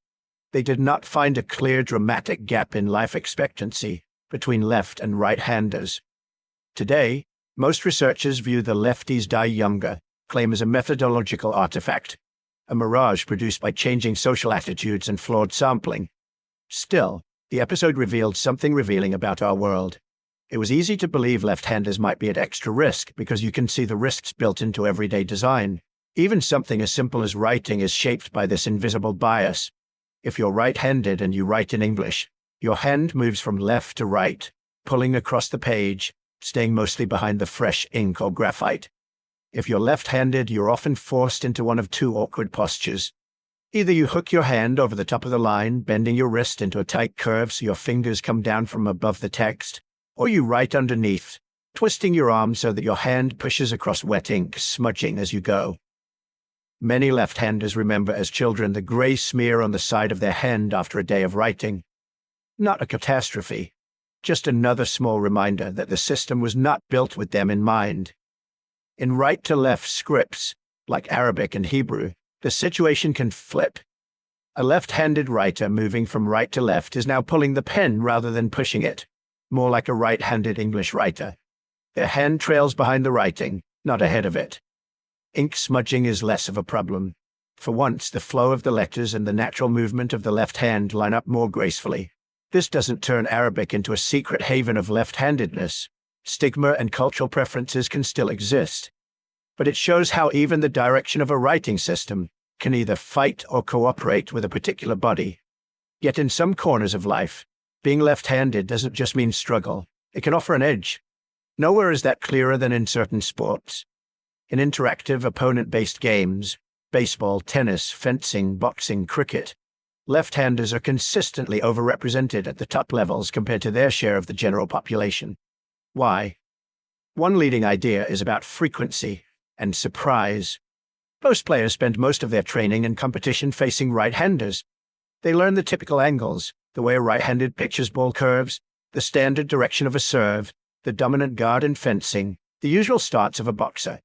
they did not find a clear, dramatic gap in life expectancy between left and right-handers. Today, most researchers view the lefties die younger claim as a methodological artifact, a mirage produced by changing social attitudes and flawed sampling. Still, the episode revealed something revealing about our world. It was easy to believe left-handers might be at extra risk because you can see the risks built into everyday design. Even something as simple as writing is shaped by this invisible bias. If you're right-handed and you write in English, your hand moves from left to right, pulling across the page, staying mostly behind the fresh ink or graphite. If you're left-handed, you're often forced into one of two awkward postures. Either you hook your hand over the top of the line, bending your wrist into a tight curve so your fingers come down from above the text, or you write underneath, twisting your arm so that your hand pushes across wet ink, smudging as you go. Many left-handers remember as children the gray smear on the side of their hand after a day of writing. Not a catastrophe, just another small reminder that the system was not built with them in mind. In right-to-left scripts, like Arabic and Hebrew, the situation can flip. A left-handed writer moving from right to left is now pulling the pen rather than pushing it, more like a right-handed English writer. Their hand trails behind the writing, not ahead of it. Ink smudging is less of a problem. For once, the flow of the letters and the natural movement of the left hand line up more gracefully. This doesn't turn Arabic into a secret haven of left-handedness. Stigma and cultural preferences can still exist. But it shows how even the direction of a writing system can either fight or cooperate with a particular body. Yet in some corners of life, being left-handed doesn't just mean struggle. It can offer an edge. Nowhere is that clearer than in certain sports. In interactive, opponent-based games, baseball, tennis, fencing, boxing, cricket, left-handers are consistently overrepresented at the top levels compared to their share of the general population. Why? One leading idea is about frequency and surprise. Most players spend most of their training and competition facing right-handers. They learn the typical angles, the way a right-handed pitcher's ball curves, the standard direction of a serve, the dominant guard in fencing, the usual starts of a boxer.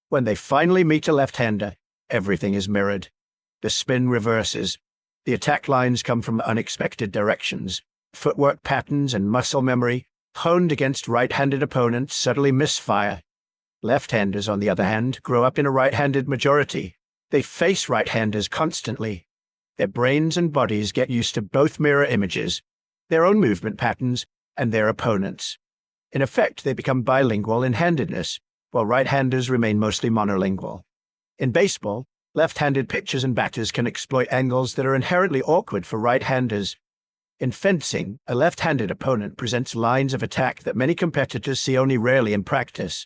When they finally meet a left-hander, everything is mirrored. The spin reverses. The attack lines come from unexpected directions. Footwork patterns and muscle memory, honed against right-handed opponents, subtly misfire. Left-handers, on the other hand, grow up in a right-handed majority. They face right-handers constantly. Their brains and bodies get used to both mirror images, their own movement patterns, and their opponents. In effect, they become bilingual in handedness, while right-handers remain mostly monolingual. In baseball, left-handed pitchers and batters can exploit angles that are inherently awkward for right-handers. In fencing, a left-handed opponent presents lines of attack that many competitors see only rarely in practice.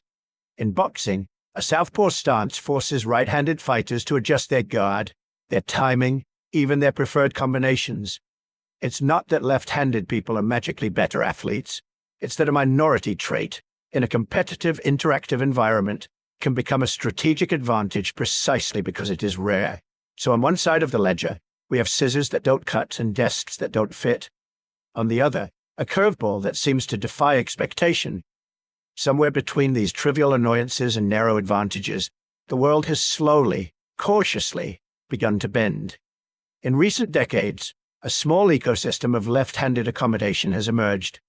In boxing, a southpaw stance forces right-handed fighters to adjust their guard, their timing, even their preferred combinations. It's not that left-handed people are magically better athletes. It's that a minority trait, in a competitive, interactive environment, can become a strategic advantage precisely because it is rare. So on one side of the ledger, we have scissors that don't cut and desks that don't fit. On the other, a curveball that seems to defy expectation. Somewhere between these trivial annoyances and narrow advantages, the world has slowly, cautiously, begun to bend. In recent decades, a small ecosystem of left-handed accommodation has emerged.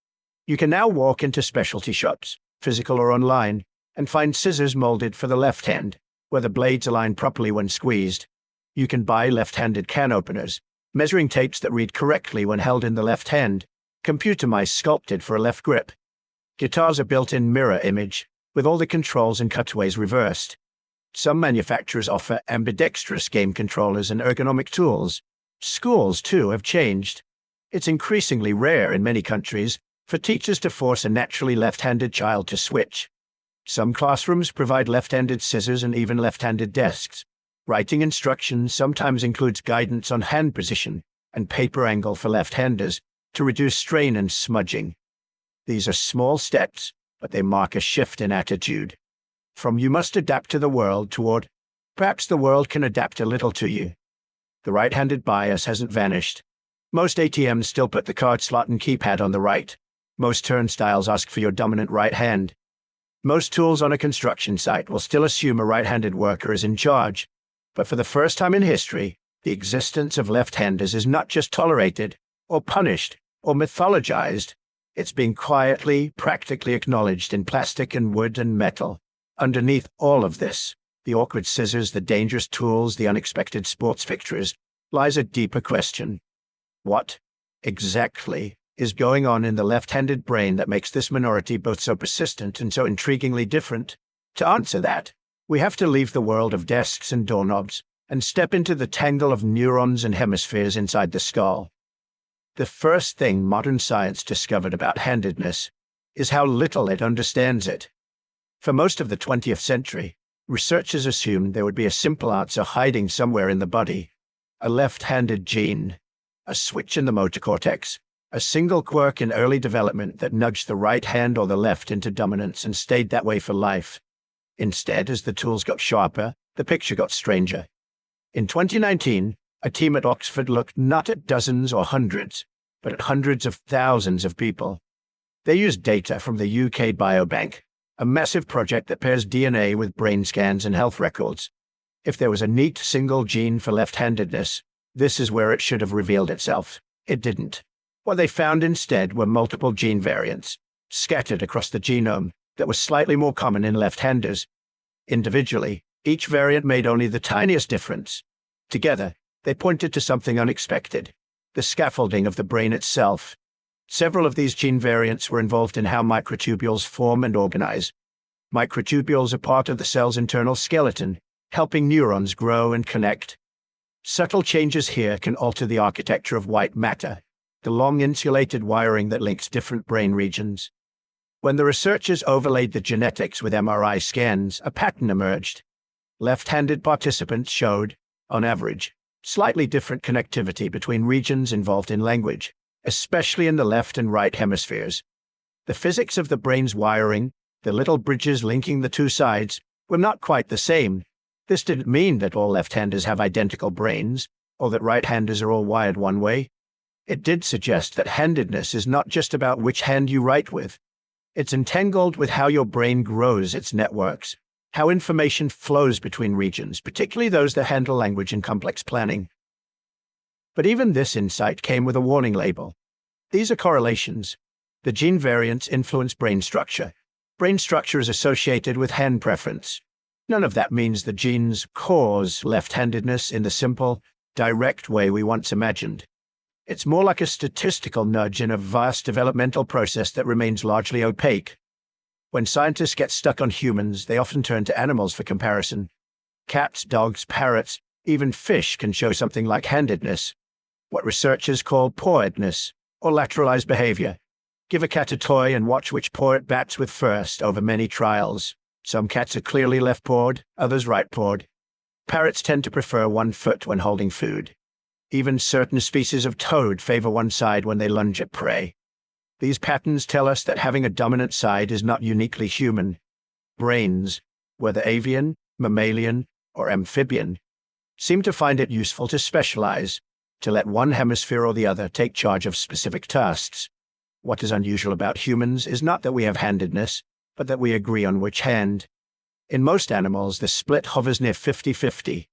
You can now walk into specialty shops, physical or online, and find scissors molded for the left hand, where the blades align properly when squeezed. You can buy left-handed can openers, measuring tapes that read correctly when held in the left hand, computer mice sculpted for a left grip. Guitars are built in mirror image, with all the controls and cutaways reversed. Some manufacturers offer ambidextrous game controllers and ergonomic tools. Schools, too, have changed. It's increasingly rare in many countries for teachers to force a naturally left-handed child to switch. Some classrooms provide left-handed scissors and even left-handed desks. Writing instructions sometimes includes guidance on hand position and paper angle for left-handers to reduce strain and smudging. These are small steps, but they mark a shift in attitude. From you must adapt to the world toward, perhaps the world can adapt a little to you. The right-handed bias hasn't vanished. Most ATMs still put the card slot and keypad on the right. Most turnstiles ask for your dominant right hand. Most tools on a construction site will still assume a right-handed worker is in charge. But for the first time in history, the existence of left-handers is not just tolerated, or punished, or mythologized. It's being quietly, practically acknowledged in plastic and wood and metal. Underneath all of this, the awkward scissors, the dangerous tools, the unexpected sports fixtures, lies a deeper question. What, exactly, is going on in the left-handed brain that makes this minority both so persistent and so intriguingly different? To answer that, we have to leave the world of desks and doorknobs and step into the tangle of neurons and hemispheres inside the skull. The first thing modern science discovered about handedness is how little it understands it. For most of the 20th century, researchers assumed there would be a simple answer hiding somewhere in the body: a left-handed gene, a switch in the motor cortex, a single quirk in early development that nudged the right hand or the left into dominance and stayed that way for life. Instead, as the tools got sharper, the picture got stranger. In 2019, a team at Oxford looked not at dozens or hundreds, but at hundreds of thousands of people. They used data from the UK Biobank, a massive project that pairs DNA with brain scans and health records. If there was a neat single gene for left-handedness, this is where it should have revealed itself. It didn't. What they found instead were multiple gene variants, scattered across the genome, that was slightly more common in left-handers. Individually, each variant made only the tiniest difference. Together, they pointed to something unexpected: the scaffolding of the brain itself. Several of these gene variants were involved in how microtubules form and organize. Microtubules are part of the cell's internal skeleton, helping neurons grow and connect. Subtle changes here can alter the architecture of white matter, the long insulated wiring that links different brain regions. When the researchers overlaid the genetics with MRI scans, a pattern emerged. Left-handed participants showed, on average, slightly different connectivity between regions involved in language, especially in the left and right hemispheres. The physics of the brain's wiring, The little bridges linking the two sides were not quite the same. This didn't mean that all left-handers have identical brains, or that right-handers are all wired one way. It did suggest that handedness is not just about which hand you write with. It's entangled with how your brain grows its networks, how information flows between regions, particularly those that handle language and complex planning. But even this insight came with a warning label. These are correlations. The gene variants influence brain structure. Brain structure is associated with hand preference. None of that means the genes cause left-handedness in the simple, direct way we once imagined. It's more like a statistical nudge in a vast developmental process that remains largely opaque. When scientists get stuck on humans, they often turn to animals for comparison. Cats, dogs, parrots, even fish can show something like handedness, what researchers call pawedness, or lateralized behavior. Give a cat a toy and watch which paw it bats with first over many trials. Some cats are clearly left-pawed, others right-pawed. Parrots tend to prefer one foot when holding food. Even certain species of toad favor one side when they lunge at prey. These patterns tell us that having a dominant side is not uniquely human. Brains, whether avian, mammalian, or amphibian, seem to find it useful to specialize, to let one hemisphere or the other take charge of specific tasks. What is unusual about humans is not that we have handedness, but that we agree on which hand. In most animals, the split hovers near 50-50.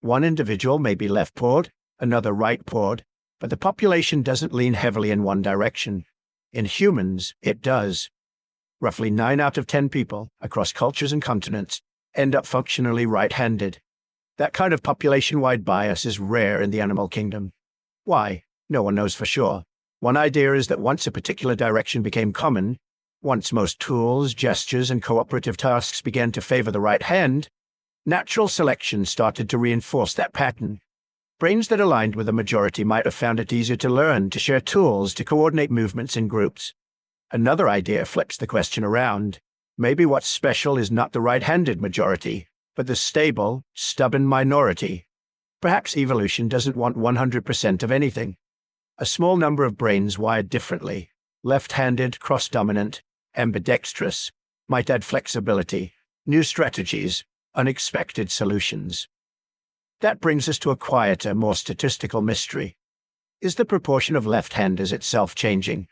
One individual may be left-pawed, another right-pawed, but the population doesn't lean heavily in one direction. In humans, it does. Roughly 9 out of 10 people, across cultures and continents, end up functionally right-handed. That kind of population-wide bias is rare in the animal kingdom. Why? No one knows for sure. One idea is that once a particular direction became common, once most tools, gestures, and cooperative tasks began to favor the right hand, natural selection started to reinforce that pattern. Brains that aligned with the majority might have found it easier to learn, to share tools, to coordinate movements in groups. Another idea flips the question around. Maybe what's special is not the right-handed majority, but the stable, stubborn minority. Perhaps evolution doesn't want 100% of anything. A small number of brains wired differently, left-handed, cross-dominant, ambidextrous, might add flexibility, new strategies, unexpected solutions. That brings us to a quieter, more statistical mystery. Is the proportion of left-handers itself changing?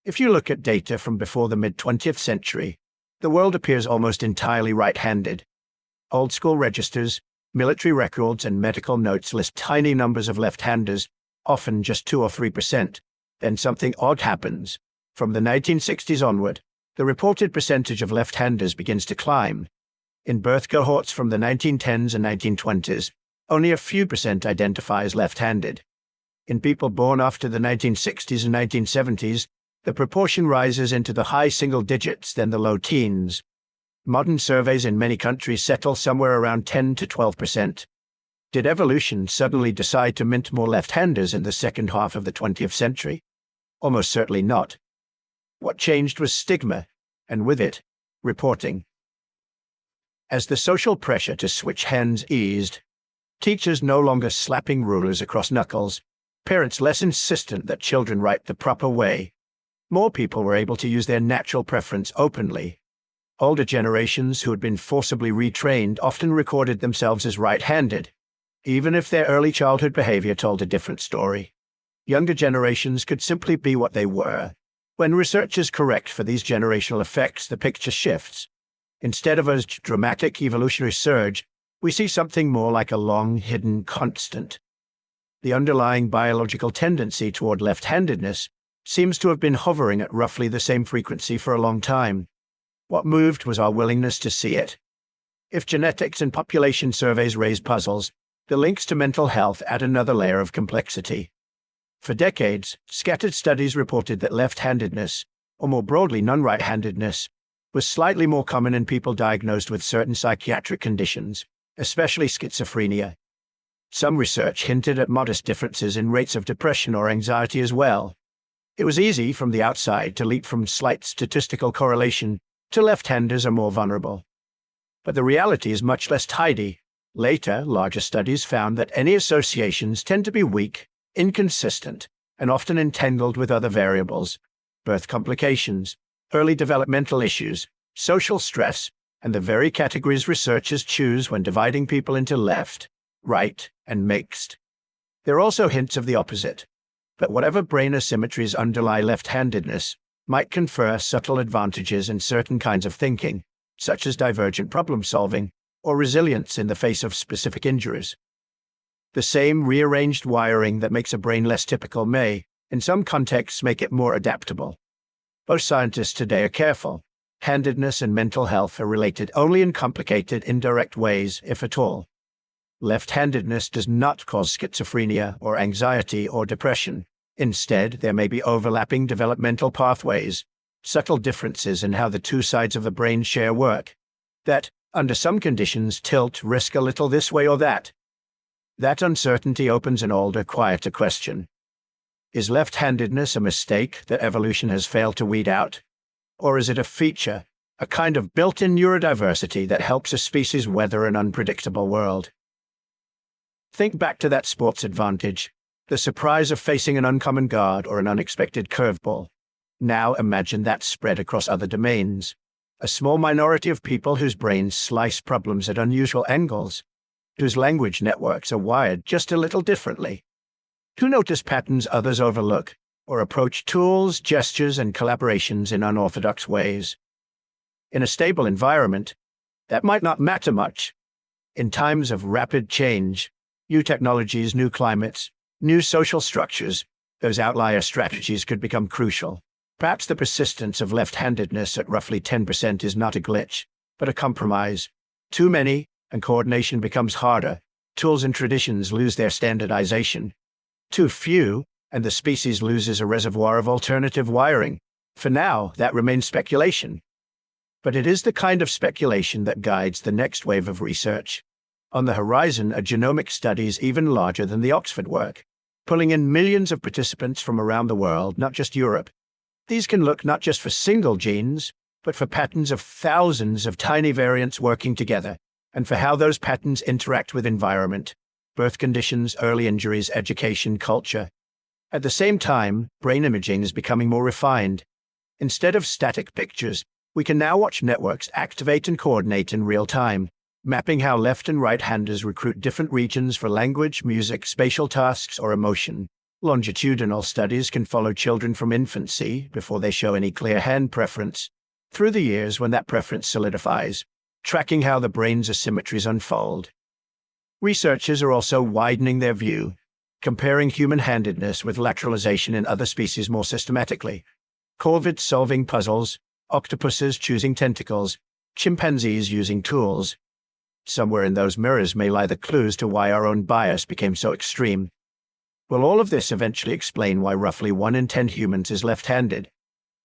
If you look at data from before the mid-20th century, the world appears almost entirely right-handed. Old-school registers, military records, and medical notes list tiny numbers of left-handers, often just 2 or 3%. Then something odd happens. From the 1960s onward, the reported percentage of left-handers begins to climb. In birth cohorts from the 1910s and 1920s, only a few percent identify as left-handed. In people born after the 1960s and 1970s, the proportion rises into the high single digits, then the low teens. Modern surveys in many countries settle somewhere around 10 to 12%. Did evolution suddenly decide to mint more left-handers in the second half of the 20th century? Almost certainly not. What changed was stigma, and with it, reporting. As the social pressure to switch hands eased, teachers no longer slapping rulers across knuckles, parents less insistent that children write the proper way, more people were able to use their natural preference openly. Older generations who had been forcibly retrained often recorded themselves as right-handed, even if their early childhood behavior told a different story. Younger generations could simply be what they were. When researchers correct for these generational effects, the picture shifts. Instead of a dramatic evolutionary surge, we see something more like a long, hidden constant. The underlying biological tendency toward left-handedness seems to have been hovering at roughly the same frequency for a long time. What moved was our willingness to see it. If genetics and population surveys raise puzzles, the links to mental health add another layer of complexity. For decades, scattered studies reported that left-handedness, or more broadly non-right-handedness, was slightly more common in people diagnosed with certain psychiatric conditions, especially schizophrenia. Some research hinted at modest differences in rates of depression or anxiety as well. It was easy from the outside to leap from slight statistical correlation to left-handers are more vulnerable. But the reality is much less tidy. Later, larger studies found that any associations tend to be weak, inconsistent, and often entangled with other variables, birth complications, early developmental issues, social stress, and the very categories researchers choose when dividing people into left, right, and mixed. There are also hints of the opposite, but whatever brain asymmetries underlie left-handedness might confer subtle advantages in certain kinds of thinking, such as divergent problem-solving or resilience in the face of specific injuries. The same rearranged wiring that makes a brain less typical may, in some contexts, make it more adaptable. Most scientists today are careful. Handedness and mental health are related only in complicated, indirect ways, if at all. Left-handedness does not cause schizophrenia or anxiety or depression. Instead, there may be overlapping developmental pathways, subtle differences in how the two sides of the brain share work, that, under some conditions, tilt risk a little this way or that. That uncertainty opens an older, quieter question. Is left-handedness a mistake that evolution has failed to weed out? Or is it a feature, a kind of built-in neurodiversity that helps a species weather an unpredictable world? Think back to that sports advantage, the surprise of facing an uncommon guard or an unexpected curveball. Now imagine that spread across other domains. A small minority of people whose brains slice problems at unusual angles, whose language networks are wired just a little differently, who notice patterns others overlook, or approach tools, gestures, and collaborations in unorthodox ways. In a stable environment, that might not matter much. In times of rapid change, new technologies, new climates, new social structures, those outlier strategies could become crucial. Perhaps the persistence of left-handedness at roughly 10% is not a glitch, but a compromise. Too many, and coordination becomes harder. Tools and traditions lose their standardization. Too few, and the species loses a reservoir of alternative wiring. For now, that remains speculation. But it is the kind of speculation that guides the next wave of research. On the horizon are genomic studies even larger than the Oxford work, pulling in millions of participants from around the world, not just Europe. These can look not just for single genes, but for patterns of thousands of tiny variants working together, and for how those patterns interact with environment, birth conditions, early injuries, education, culture. At the same time, brain imaging is becoming more refined. Instead of static pictures, we can now watch networks activate and coordinate in real time, mapping how left and right-handers recruit different regions for language, music, spatial tasks, or emotion. Longitudinal studies can follow children from infancy, before they show any clear hand preference, through the years when that preference solidifies, tracking how the brain's asymmetries unfold. Researchers are also widening their view, comparing human-handedness with lateralization in other species more systematically. Corvids solving puzzles, octopuses choosing tentacles, chimpanzees using tools. Somewhere in those mirrors may lie the clues to why our own bias became so extreme. Will all of this eventually explain why roughly 1 in 10 humans is left-handed?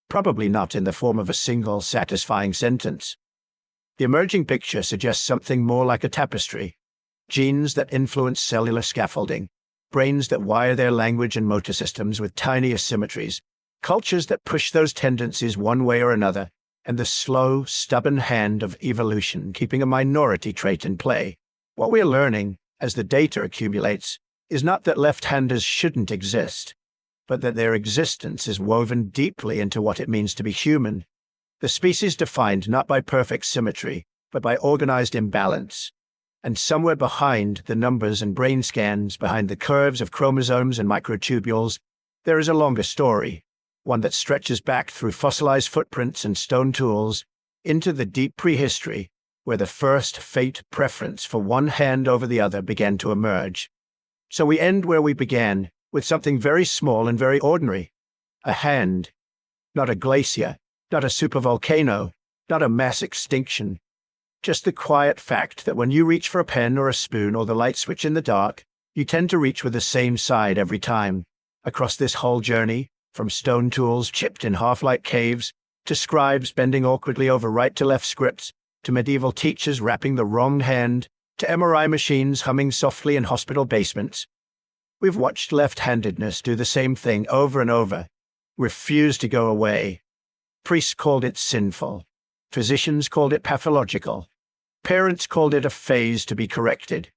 Probably not in the form of a single, satisfying sentence. The emerging picture suggests something more like a tapestry. Genes that influence cellular scaffolding, brains that wire their language and motor systems with tiny asymmetries, cultures that push those tendencies one way or another, and the slow, stubborn hand of evolution keeping a minority trait in play. What we are learning, as the data accumulates, is not that left-handers shouldn't exist, but that their existence is woven deeply into what it means to be human. The species defined not by perfect symmetry, but by organized imbalance. And somewhere behind the numbers and brain scans, behind the curves of chromosomes and microtubules, there is a longer story, one that stretches back through fossilized footprints and stone tools, into the deep prehistory, where the first fate preference for one hand over the other began to emerge. So we end where we began, with something very small and very ordinary. A hand. Not a glacier, not a supervolcano, not a mass extinction. Just the quiet fact that when you reach for a pen or a spoon or the light switch in the dark, you tend to reach with the same side every time. Across this whole journey, from stone tools chipped in half-light caves, to scribes bending awkwardly over right-to-left scripts, to medieval teachers rapping the wrong hand, to MRI machines humming softly in hospital basements, we've watched left-handedness do the same thing over and over, refuse to go away. Priests called it sinful. Physicians called it pathological. Parents called it a phase to be corrected.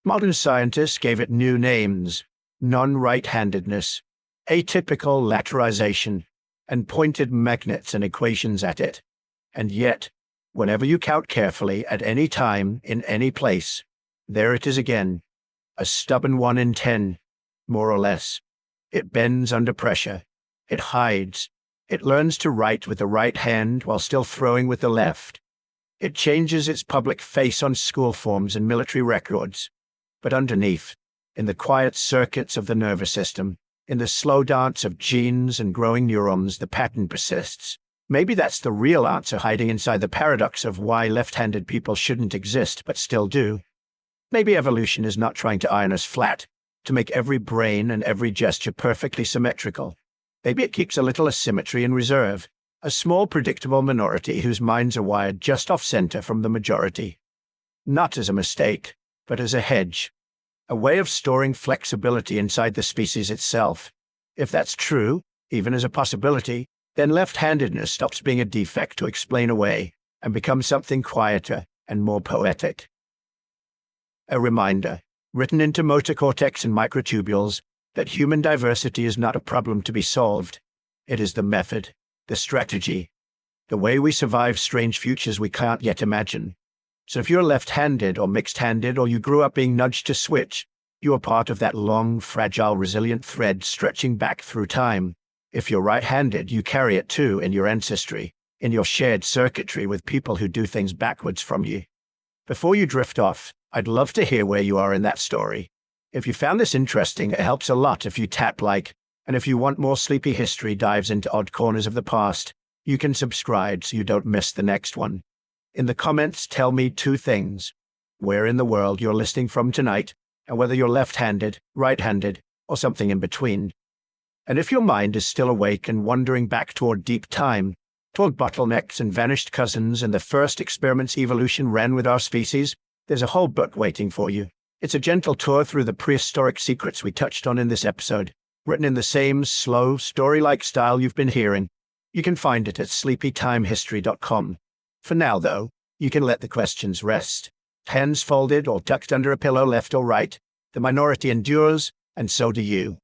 Modern scientists gave it new names: non-right-handedness, atypical lateralization, and pointed magnets and equations at it. And yet, whenever you count carefully at any time, in any place, there it is again, a stubborn 1 in 10, more or less. It bends under pressure. It hides. It learns to write with the right hand while still throwing with the left. It changes its public face on school forms and military records. But underneath, in the quiet circuits of the nervous system, in the slow dance of genes and growing neurons, the pattern persists. Maybe that's the real answer hiding inside the paradox of why left-handed people shouldn't exist but still do. Maybe evolution is not trying to iron us flat, to make every brain and every gesture perfectly symmetrical. Maybe it keeps a little asymmetry in reserve, a small predictable minority whose minds are wired just off-center from the majority. Not as a mistake, but as a hedge. A way of storing flexibility inside the species itself. If that's true, even as a possibility, then left-handedness stops being a defect to explain away and becomes something quieter and more poetic. A reminder, written into motor cortex and microtubules, that human diversity is not a problem to be solved. It is the method, the strategy, the way we survive strange futures we can't yet imagine. So if you're left-handed or mixed-handed, or you grew up being nudged to switch, you are part of that long, fragile, resilient thread stretching back through time. If you're right-handed, you carry it too in your ancestry, in your shared circuitry with people who do things backwards from you. Before you drift off, I'd love to hear where you are in that story. If you found this interesting, it helps a lot if you tap like, and if you want more Sleepy History dives into odd corners of the past, you can subscribe so you don't miss the next one. In the comments, tell me 2 things: where in the world you're listening from tonight, and whether you're left-handed, right-handed, or something in between. And if your mind is still awake and wandering back toward deep time, toward bottlenecks and vanished cousins and the first experiments evolution ran with our species, there's a whole book waiting for you. It's a gentle tour through the prehistoric secrets we touched on in this episode, written in the same slow, story-like style you've been hearing. You can find it at sleepytimehistory.com. For now, though, you can let the questions rest. Hands folded or tucked under a pillow left or right, the minority endures, and so do you.